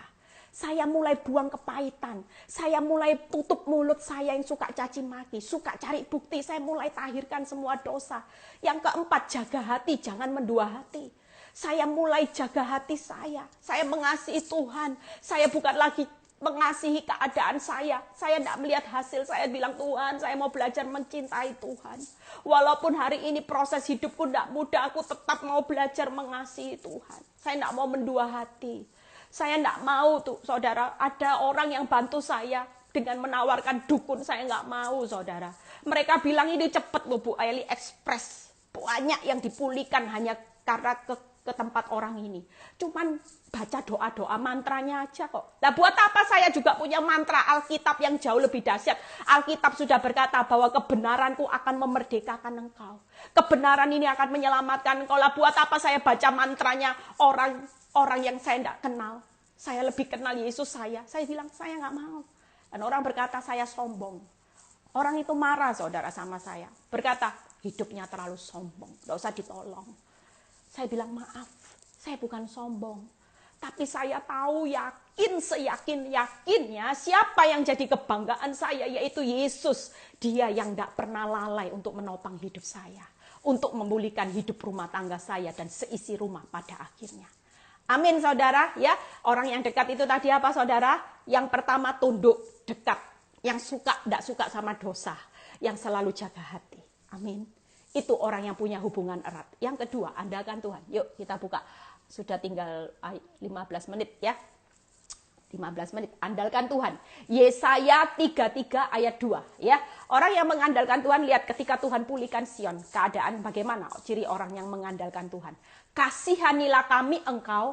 Speaker 1: Saya mulai buang kepahitan. Saya mulai tutup mulut saya yang suka caci maki. Suka cari bukti. Saya mulai tahirkan semua dosa. Yang keempat, jaga hati. Jangan mendua hati. Saya mulai jaga hati saya. Saya mengasihi Tuhan. Saya bukan lagi mengasihi keadaan saya. Saya tidak melihat hasil. Saya bilang Tuhan, saya mau belajar mencintai Tuhan. Walaupun hari ini proses hidupku tidak mudah. Aku tetap mau belajar mengasihi Tuhan. Saya tidak mau mendua hati. Saya tidak mau tuh saudara, ada orang yang bantu saya dengan menawarkan dukun, saya nggak mau saudara. Mereka bilang ini cepet loh Bu AliExpress. Banyak yang dipulihkan hanya karena ke tempat orang ini. Cuman baca doa-doa mantranya aja kok. Nah buat apa saya juga punya mantra Alkitab yang jauh lebih dahsyat. Alkitab sudah berkata bahwa kebenaranku akan memerdekakan engkau. Kebenaran ini akan menyelamatkan engkau. Lah buat apa saya baca mantranya orang yang saya tidak kenal. Saya lebih kenal Yesus saya. Saya bilang saya nggak mau. Dan orang berkata saya sombong. Orang itu marah saudara sama saya. Berkata hidupnya terlalu sombong. Nggak usah ditolong. Saya bilang maaf. Saya bukan sombong. Tapi saya tahu seyakin-yakinnya siapa yang jadi kebanggaan saya. Yaitu Yesus. Dia yang tidak pernah lalai untuk menopang hidup saya. Untuk memulihkan hidup rumah tangga saya dan seisi rumah pada akhirnya. Amin saudara ya. Orang yang dekat itu tadi apa saudara? Yang pertama tunduk dekat. Yang tidak suka sama dosa. Yang selalu jaga hati. Amin. Itu orang yang punya hubungan erat. Yang kedua andalkan Tuhan. Yuk kita buka. Sudah tinggal 15 menit ya. 15 menit. Andalkan Tuhan. Yesaya 33 ayat 2 ya. Orang yang mengandalkan Tuhan lihat ketika Tuhan pulihkan Sion. Keadaan bagaimana ciri orang yang mengandalkan Tuhan. Kasihanilah kami engkau,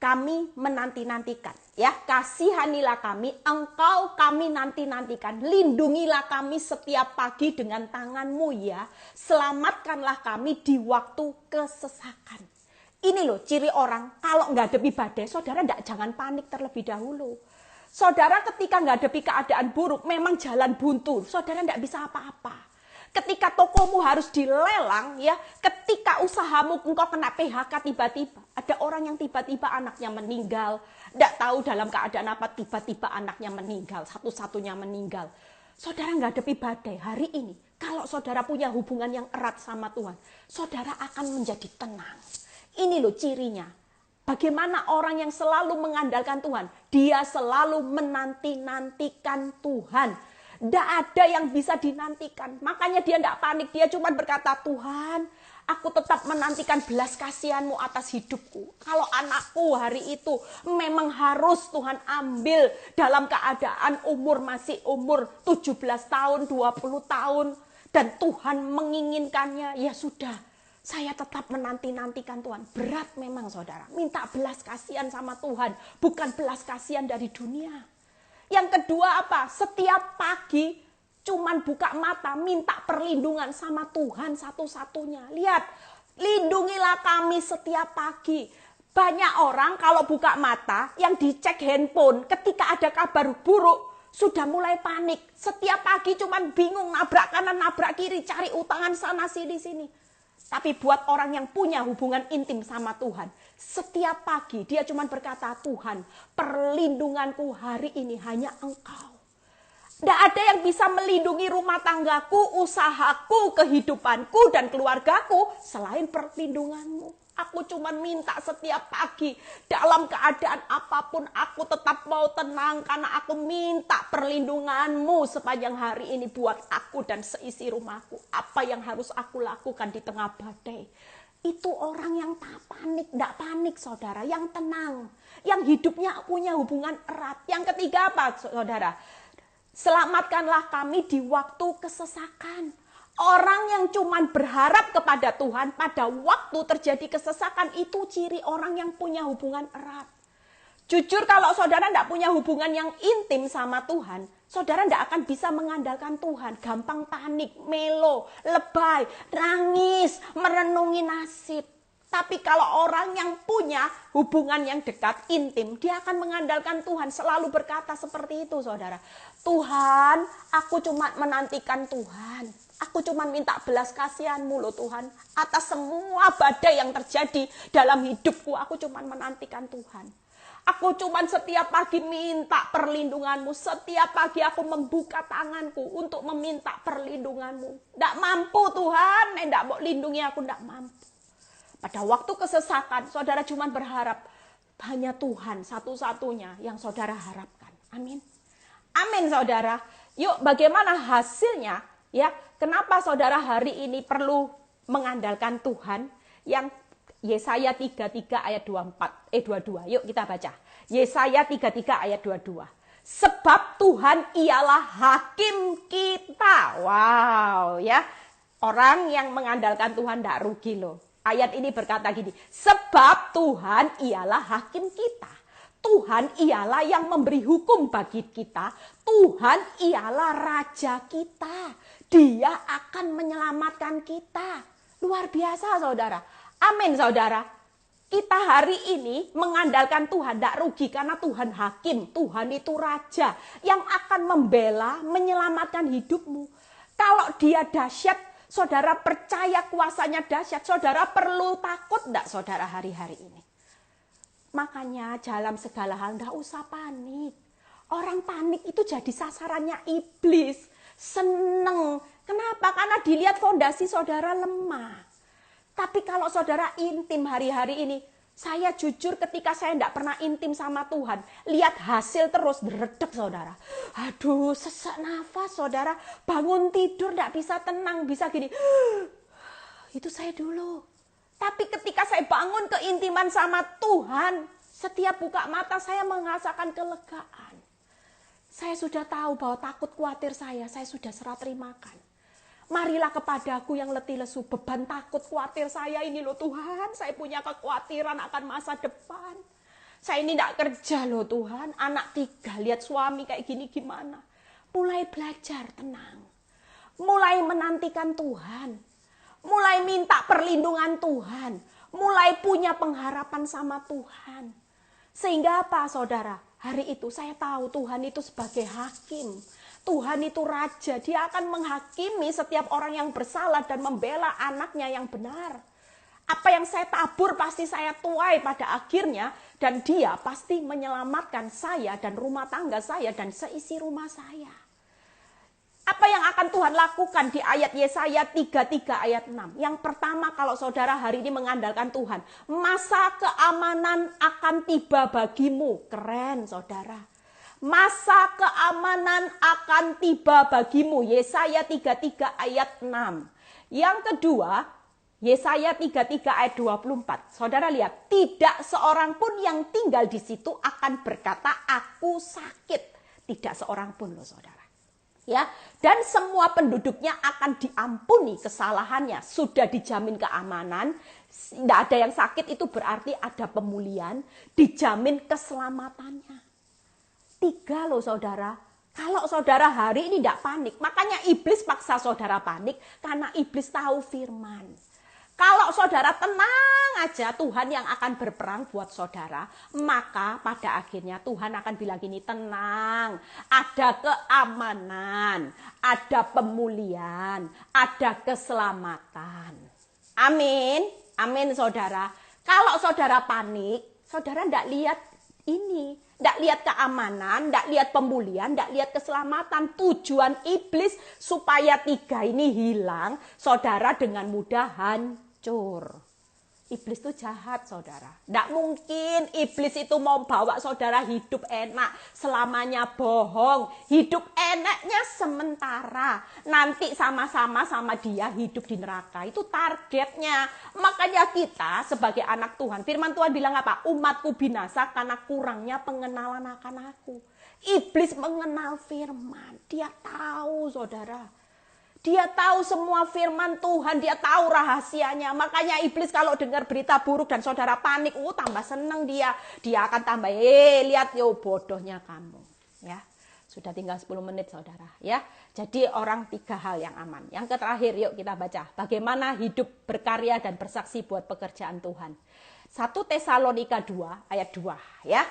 Speaker 1: kami menanti-nantikan. Ya, kasihanilah kami, engkau kami nanti-nantikan. Lindungilah kami setiap pagi dengan tanganmu ya. Selamatkanlah kami di waktu kesesakan. Ini loh ciri orang, kalau menghadapi badai, saudara jangan panik terlebih dahulu. Saudara ketika menghadapi keadaan buruk, memang jalan buntu. Saudara tidak bisa apa-apa. Ketika tokomu harus dilelang, ya, ketika usahamu engkau kena PHK tiba-tiba, ada orang yang tiba-tiba anaknya meninggal, tidak tahu dalam keadaan apa tiba-tiba anaknya meninggal, satu-satunya meninggal. Saudara menghadapi badai hari ini, kalau saudara punya hubungan yang erat sama Tuhan, saudara akan menjadi tenang. Ini loh cirinya. Bagaimana orang yang selalu mengandalkan Tuhan, dia selalu menanti-nantikan Tuhan. Tidak ada yang bisa dinantikan. Makanya dia tidak panik. Dia cuma berkata, Tuhan, Aku tetap menantikan belas kasihan-Mu atas hidupku. Kalau anakku hari itu memang harus Tuhan ambil dalam keadaan masih umur 17 tahun, 20 tahun. Dan Tuhan menginginkannya, ya sudah. Saya tetap menanti-nantikan Tuhan. Berat memang saudara. Minta belas kasihan sama Tuhan. Bukan belas kasihan dari dunia. Yang kedua apa? Setiap pagi cuman buka mata, minta perlindungan sama Tuhan satu-satunya. Lihat, lindungilah kami setiap pagi. Banyak orang kalau buka mata, yang dicek handphone, ketika ada kabar buruk, sudah mulai panik. Setiap pagi cuman bingung, nabrak kanan, nabrak kiri, cari utangan sana sini. Tapi buat orang yang punya hubungan intim sama Tuhan, setiap pagi dia cuman berkata, Tuhan, perlindunganku hari ini hanya Engkau. Tidak ada yang bisa melindungi rumah tanggaku, usahaku, kehidupanku, dan keluargaku selain perlindungan-Mu. Aku cuma minta setiap pagi dalam keadaan apapun aku tetap mau tenang karena aku minta perlindungan-Mu sepanjang hari ini buat aku dan seisi rumahku. Apa yang harus aku lakukan di tengah badai? Itu orang yang tak panik, tidak panik saudara, yang tenang, yang hidupnya punya hubungan erat. Yang ketiga apa saudara? Selamatkanlah kami di waktu kesesakan. Orang yang cuman berharap kepada Tuhan pada waktu terjadi kesesakan itu ciri orang yang punya hubungan erat. Jujur kalau saudara tidak punya hubungan yang intim sama Tuhan, saudara tidak akan bisa mengandalkan Tuhan. Gampang panik, melo, lebay, nangis, merenungi nasib. Tapi kalau orang yang punya hubungan yang dekat, intim, dia akan mengandalkan Tuhan. Selalu berkata seperti itu saudara. Tuhan, aku cuma menantikan Tuhan. Aku cuma minta belas kasihan-Mu loh Tuhan. Atas semua badai yang terjadi dalam hidupku, aku cuma menantikan Tuhan. Aku cuma setiap pagi minta perlindungan-Mu. Setiap pagi aku membuka tanganku untuk meminta perlindungan-Mu. Tidak mampu Tuhan, tidak mau lindungi aku, tidak mampu. Pada waktu kesesakan, saudara cuma berharap hanya Tuhan satu-satunya yang saudara harapkan. Amin. Amin saudara. Yuk bagaimana hasilnya? Ya, kenapa saudara hari ini perlu mengandalkan Tuhan? Yang Yesaya 33 ayat 22. Yuk kita baca. Yesaya 33 ayat 22. Sebab Tuhan ialah hakim kita. Wow, ya. Orang yang mengandalkan Tuhan tidak rugi loh. Ayat ini berkata gini, sebab Tuhan ialah hakim kita. Tuhan ialah yang memberi hukum bagi kita. Tuhan ialah raja kita. Dia akan menyelamatkan kita. Luar biasa saudara. Amin saudara. Kita hari ini mengandalkan Tuhan tidak rugi karena Tuhan hakim. Tuhan itu raja yang akan membela, menyelamatkan hidupmu. Kalau dia dahsyat, saudara percaya kuasanya dahsyat, saudara perlu takut enggak saudara hari-hari ini? Makanya dalam segala hal enggak usah panik. Orang panik itu jadi sasarannya iblis. Seneng. Kenapa? Karena dilihat fondasi saudara lemah. Tapi kalau saudara intim hari-hari ini, saya jujur ketika saya enggak pernah intim sama Tuhan, lihat hasil terus deredek saudara. Aduh, sesak nafas saudara, bangun tidur enggak bisa tenang, bisa gini. Itu saya dulu. Tapi ketika saya bangun keintiman sama Tuhan, setiap buka mata saya merasakan kelegaan. Saya sudah tahu bahwa takut khawatir saya sudah serah terimakan. Marilah kepadaku yang letih lesu, beban takut khawatir saya ini loh Tuhan. Saya punya kekhawatiran akan masa depan. Saya ini tidak kerja loh Tuhan. Anak 3, lihat suami kayak gini gimana. Mulai belajar tenang. Mulai menantikan Tuhan. Mulai minta perlindungan Tuhan. Mulai punya pengharapan sama Tuhan. Sehingga apa saudara? Hari itu saya tahu Tuhan itu sebagai hakim. Tuhan itu raja, dia akan menghakimi setiap orang yang bersalah dan membela anaknya yang benar. Apa yang saya tabur pasti saya tuai pada akhirnya, dan dia pasti menyelamatkan saya dan rumah tangga saya dan seisi rumah saya. Apa yang akan Tuhan lakukan di ayat Yesaya 33 ayat 6? Yang pertama kalau saudara hari ini mengandalkan Tuhan, masa keamanan akan tiba bagimu. Keren saudara. Masa keamanan akan tiba bagimu. Yesaya 33 ayat 6. Yang kedua, Yesaya 33 ayat 24. Saudara lihat, tidak seorang pun yang tinggal di situ akan berkata, aku sakit. Tidak seorang pun loh saudara. Ya, dan semua penduduknya akan diampuni kesalahannya. Sudah dijamin keamanan. Tidak ada yang sakit, itu berarti ada pemulihan. Dijamin keselamatannya. 3 loh saudara. Kalau saudara hari ini tidak panik, makanya iblis paksa saudara panik karena iblis tahu firman. Kalau saudara tenang aja, Tuhan yang akan berperang buat saudara, maka pada akhirnya Tuhan akan bilang gini, tenang, ada keamanan, ada pemulihan, ada keselamatan. Amin, amin saudara. Kalau saudara panik, saudara tidak lihat ini, tidak lihat keamanan, tidak lihat pemulihan, tidak lihat keselamatan. Tujuan iblis supaya 3 ini hilang, saudara dengan mudah hancur. Iblis itu jahat saudara. Tidak mungkin iblis itu mau bawa saudara hidup enak. Selamanya bohong. Hidup enaknya sementara. Nanti sama-sama sama dia hidup di neraka. Itu targetnya. Makanya kita sebagai anak Tuhan. Firman Tuhan bilang apa? Umatku binasa karena kurangnya pengenalan akan aku. Iblis mengenal firman. Dia tahu saudara. Dia tahu semua firman Tuhan, dia tahu rahasianya. Makanya iblis kalau dengar berita buruk dan saudara panik, tambah seneng dia. Dia akan tambah, lihat yo bodohnya kamu. Ya, sudah tinggal 10 menit saudara. Ya, jadi orang 3 hal yang aman. Yang terakhir yuk kita baca. Bagaimana hidup berkarya dan bersaksi buat pekerjaan Tuhan. 1 Tesalonika 2 ayat 2 ya.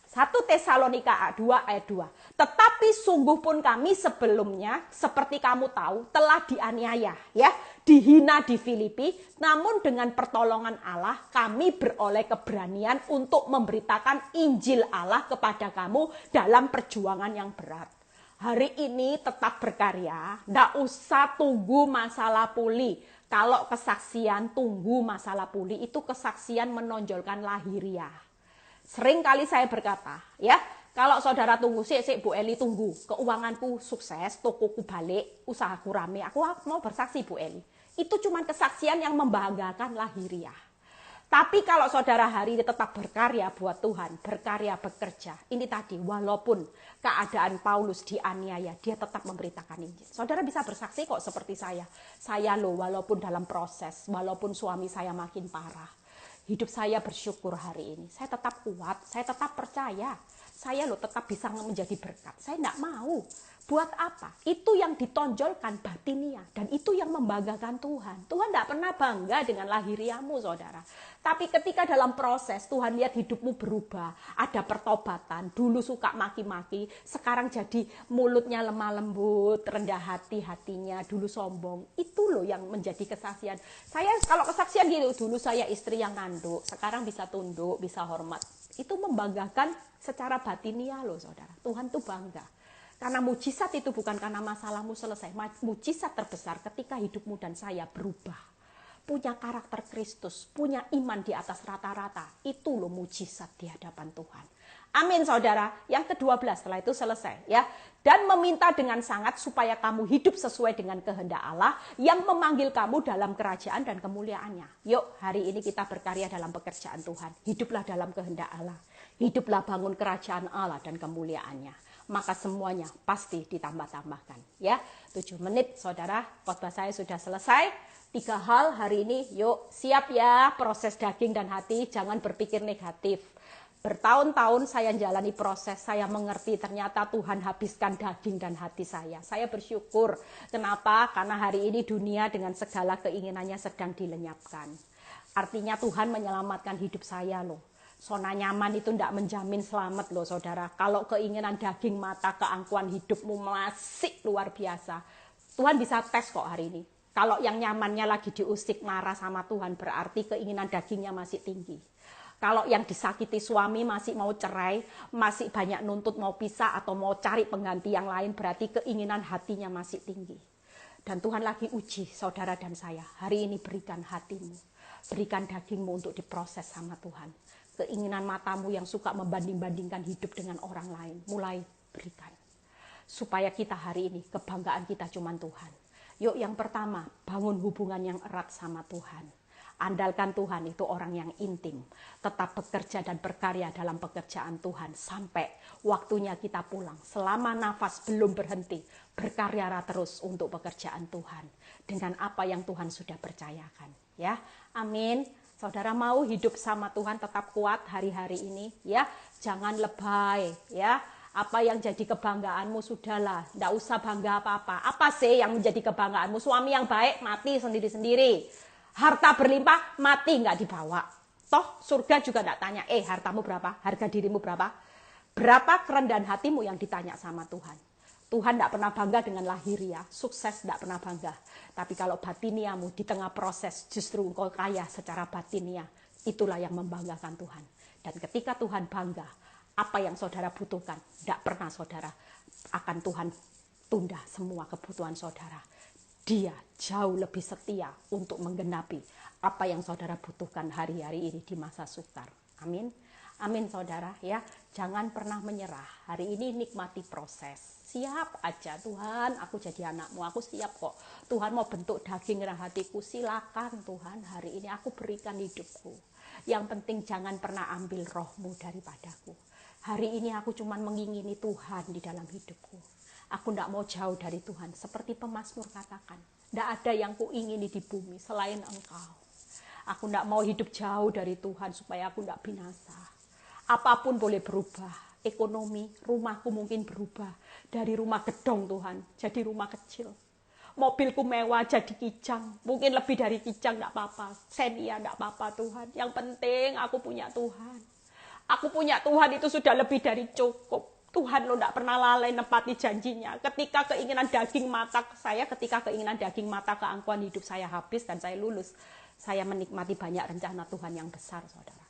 Speaker 1: 1 Tesalonika 2 ayat 2. Tetapi sungguh pun kami sebelumnya, seperti kamu tahu, telah dianiaya, ya, dihina di Filipi, namun dengan pertolongan Allah kami beroleh keberanian untuk memberitakan Injil Allah kepada kamu dalam perjuangan yang berat. Hari ini tetap berkarya, ndak usah tunggu masalah pulih. Kalau kesaksian tunggu masalah pulih, itu kesaksian menonjolkan lahiriah. Sering kali saya berkata, ya, kalau saudara tunggu, sik Bu Eli tunggu, keuanganku sukses, tokoku balik, usahaku rame, aku mau bersaksi Bu Eli. Itu cuma kesaksian yang membanggakan lahiriah. Tapi kalau saudara hari ini tetap berkarya buat Tuhan, berkarya bekerja, ini tadi walaupun keadaan Paulus dianiaya, dia tetap memberitakan Injil. Saudara bisa bersaksi kok seperti saya. Saya loh walaupun dalam proses, walaupun suami saya makin parah. Hidup saya bersyukur hari ini. Saya tetap kuat, saya tetap percaya. Saya loh tetap bisa menjadi berkat. Saya tidak mau. Buat apa? Itu yang ditonjolkan batinia. Dan itu yang membanggakan Tuhan. Tuhan tidak pernah bangga dengan lahiriahmu saudara. Tapi ketika dalam proses Tuhan lihat hidupmu berubah. Ada pertobatan. Dulu suka maki-maki. Sekarang jadi mulutnya lemah lembut. Rendah hati hatinya. Dulu sombong. Itu loh yang menjadi kesaksian. Saya kalau kesaksian gitu. Dulu saya istri yang nanduk. Sekarang bisa tunduk. Bisa hormat. Itu membanggakan secara batinia loh saudara. Tuhan tuh bangga. Karena mujizat itu bukan karena masalahmu selesai. Mujizat terbesar ketika hidupmu dan saya berubah. Punya karakter Kristus, punya iman di atas rata-rata. Itu loh mujizat di hadapan Tuhan. Amin saudara. Yang ke-12 setelah itu selesai ya. Dan meminta dengan sangat supaya kamu hidup sesuai dengan kehendak Allah yang memanggil kamu dalam kerajaan dan kemuliaannya. Yuk hari ini kita berkarya dalam pekerjaan Tuhan. Hiduplah dalam kehendak Allah. Hiduplah bangun kerajaan Allah dan kemuliaannya. Maka semuanya pasti ditambah-tambahkan. Ya, 7 menit saudara, khotbah saya sudah selesai. 3 hal hari ini, yuk siap ya proses daging dan hati, jangan berpikir negatif. Bertahun-tahun saya jalani proses, saya mengerti ternyata Tuhan habiskan daging dan hati saya. Saya bersyukur. Kenapa? Karena hari ini dunia dengan segala keinginannya sedang dilenyapkan. Artinya Tuhan menyelamatkan hidup saya loh. Zona nyaman itu tidak menjamin selamat loh saudara. Kalau keinginan daging mata, keangkuhan hidupmu masih luar biasa. Tuhan bisa tes kok hari ini. Kalau yang nyamannya lagi diusik marah sama Tuhan, berarti keinginan dagingnya masih tinggi. Kalau yang disakiti suami masih mau cerai, masih banyak nuntut mau pisah atau mau cari pengganti yang lain, berarti keinginan hatinya masih tinggi. Dan Tuhan lagi uji saudara dan saya. Hari ini berikan hatimu, berikan dagingmu untuk diproses sama Tuhan. Keinginan matamu yang suka membanding-bandingkan hidup dengan orang lain, mulai berikan. Supaya kita hari ini, kebanggaan kita cuma Tuhan. Yuk yang pertama, bangun hubungan yang erat sama Tuhan. Andalkan Tuhan, itu orang yang intim. Tetap bekerja dan berkarya dalam pekerjaan Tuhan sampai waktunya kita pulang. Selama nafas belum berhenti, berkarya terus untuk pekerjaan Tuhan dengan apa yang Tuhan sudah percayakan. Ya, amin. Saudara mau hidup sama Tuhan tetap kuat hari-hari ini, ya. Jangan lebay, ya. Apa yang jadi kebanggaanmu sudahlah, tidak usah bangga apa-apa. Apa sih yang menjadi kebanggaanmu? Suami yang baik mati sendiri-sendiri. Harta berlimpah mati nggak dibawa. Toh surga juga tidak tanya, hartamu berapa? Harga dirimu berapa? Berapa kerendahan hatimu yang ditanya sama Tuhan? Tuhan tidak pernah bangga dengan lahiriah, sukses tidak pernah bangga. Tapi kalau batiniamu di tengah proses justru engkau kaya secara batiniah, itulah yang membanggakan Tuhan. Dan ketika Tuhan bangga, apa yang saudara butuhkan, tidak pernah saudara akan Tuhan tunda semua kebutuhan saudara. Dia jauh lebih setia untuk menggenapi apa yang saudara butuhkan hari-hari ini di masa sukar. Amin. Amin saudara ya. Jangan pernah menyerah. Hari ini nikmati proses. Siap aja Tuhan, aku jadi anakmu, aku siap kok. Tuhan mau bentuk daging dan hatiku, silakan Tuhan, hari ini aku berikan hidupku. Yang penting jangan pernah ambil rohmu daripadaku. Hari ini aku cuma mengingini Tuhan di dalam hidupku. Aku tidak mau jauh dari Tuhan. Seperti pemazmur katakan, tidak ada yang kuingini di bumi selain Engkau. Aku tidak mau hidup jauh dari Tuhan supaya aku tidak binasa. Apapun boleh berubah. Ekonomi, rumahku mungkin berubah. Dari rumah gedong Tuhan, jadi rumah kecil. Mobilku mewah jadi kijang. Mungkin lebih dari kijang tidak apa-apa. Xenia tidak apa-apa Tuhan. Yang penting aku punya Tuhan. Aku punya Tuhan itu sudah lebih dari cukup. Tuhan lo tidak pernah lalai nempati janjinya. Ketika keinginan daging mata keangkuhan hidup saya habis dan saya lulus. Saya menikmati banyak rencana Tuhan yang besar, saudara.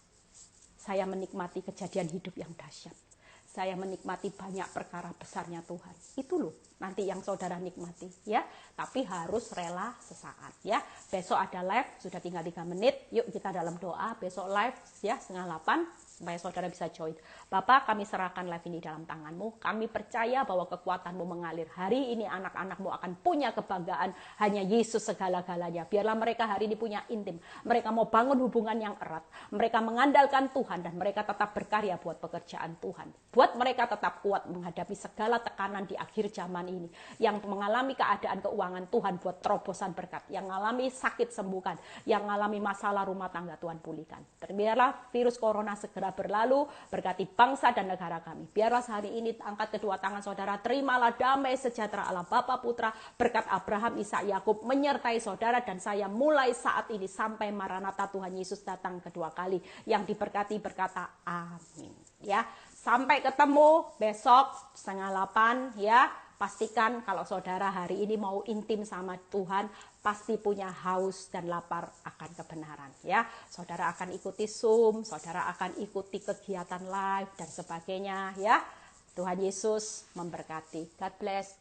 Speaker 1: Saya menikmati kejadian hidup yang dahsyat. Saya menikmati banyak perkara besarnya Tuhan. Itu loh nanti yang saudara nikmati ya. Tapi harus rela sesaat ya. Besok ada live, sudah tinggal 3 menit. Yuk kita dalam doa. Besok live ya 7:30 supaya saudara bisa join. Bapak, kami serahkan live ini dalam tanganmu. Kami percaya bahwa kekuatanmu mengalir. Hari ini anak-anakmu akan punya kebanggaan. Hanya Yesus segala-galanya. Biarlah mereka hari ini punya intim. Mereka mau bangun hubungan yang erat. Mereka mengandalkan Tuhan dan mereka tetap berkarya buat pekerjaan Tuhan. Buat mereka tetap kuat menghadapi segala tekanan di akhir zaman ini. Yang mengalami keadaan keuangan Tuhan buat terobosan berkat. Yang mengalami sakit sembuhkan. Yang mengalami masalah rumah tangga Tuhan pulihkan. Biarlah virus corona segera berlalu, berkati bangsa dan negara kami. Biarlah hari ini angkat kedua tangan saudara, terimalah damai sejahtera Allah Bapa Putra, berkat Abraham, Ishak, Yakub menyertai saudara dan saya mulai saat ini sampai Maranatha Tuhan Yesus datang kedua kali. Yang diberkati berkata amin. Ya, sampai ketemu besok 7:30 ya. Pastikan kalau saudara hari ini mau intim sama Tuhan, pasti punya haus dan lapar akan kebenaran ya. Saudara akan ikuti Zoom, saudara akan ikuti kegiatan live dan sebagainya ya. Tuhan Yesus memberkati. God bless.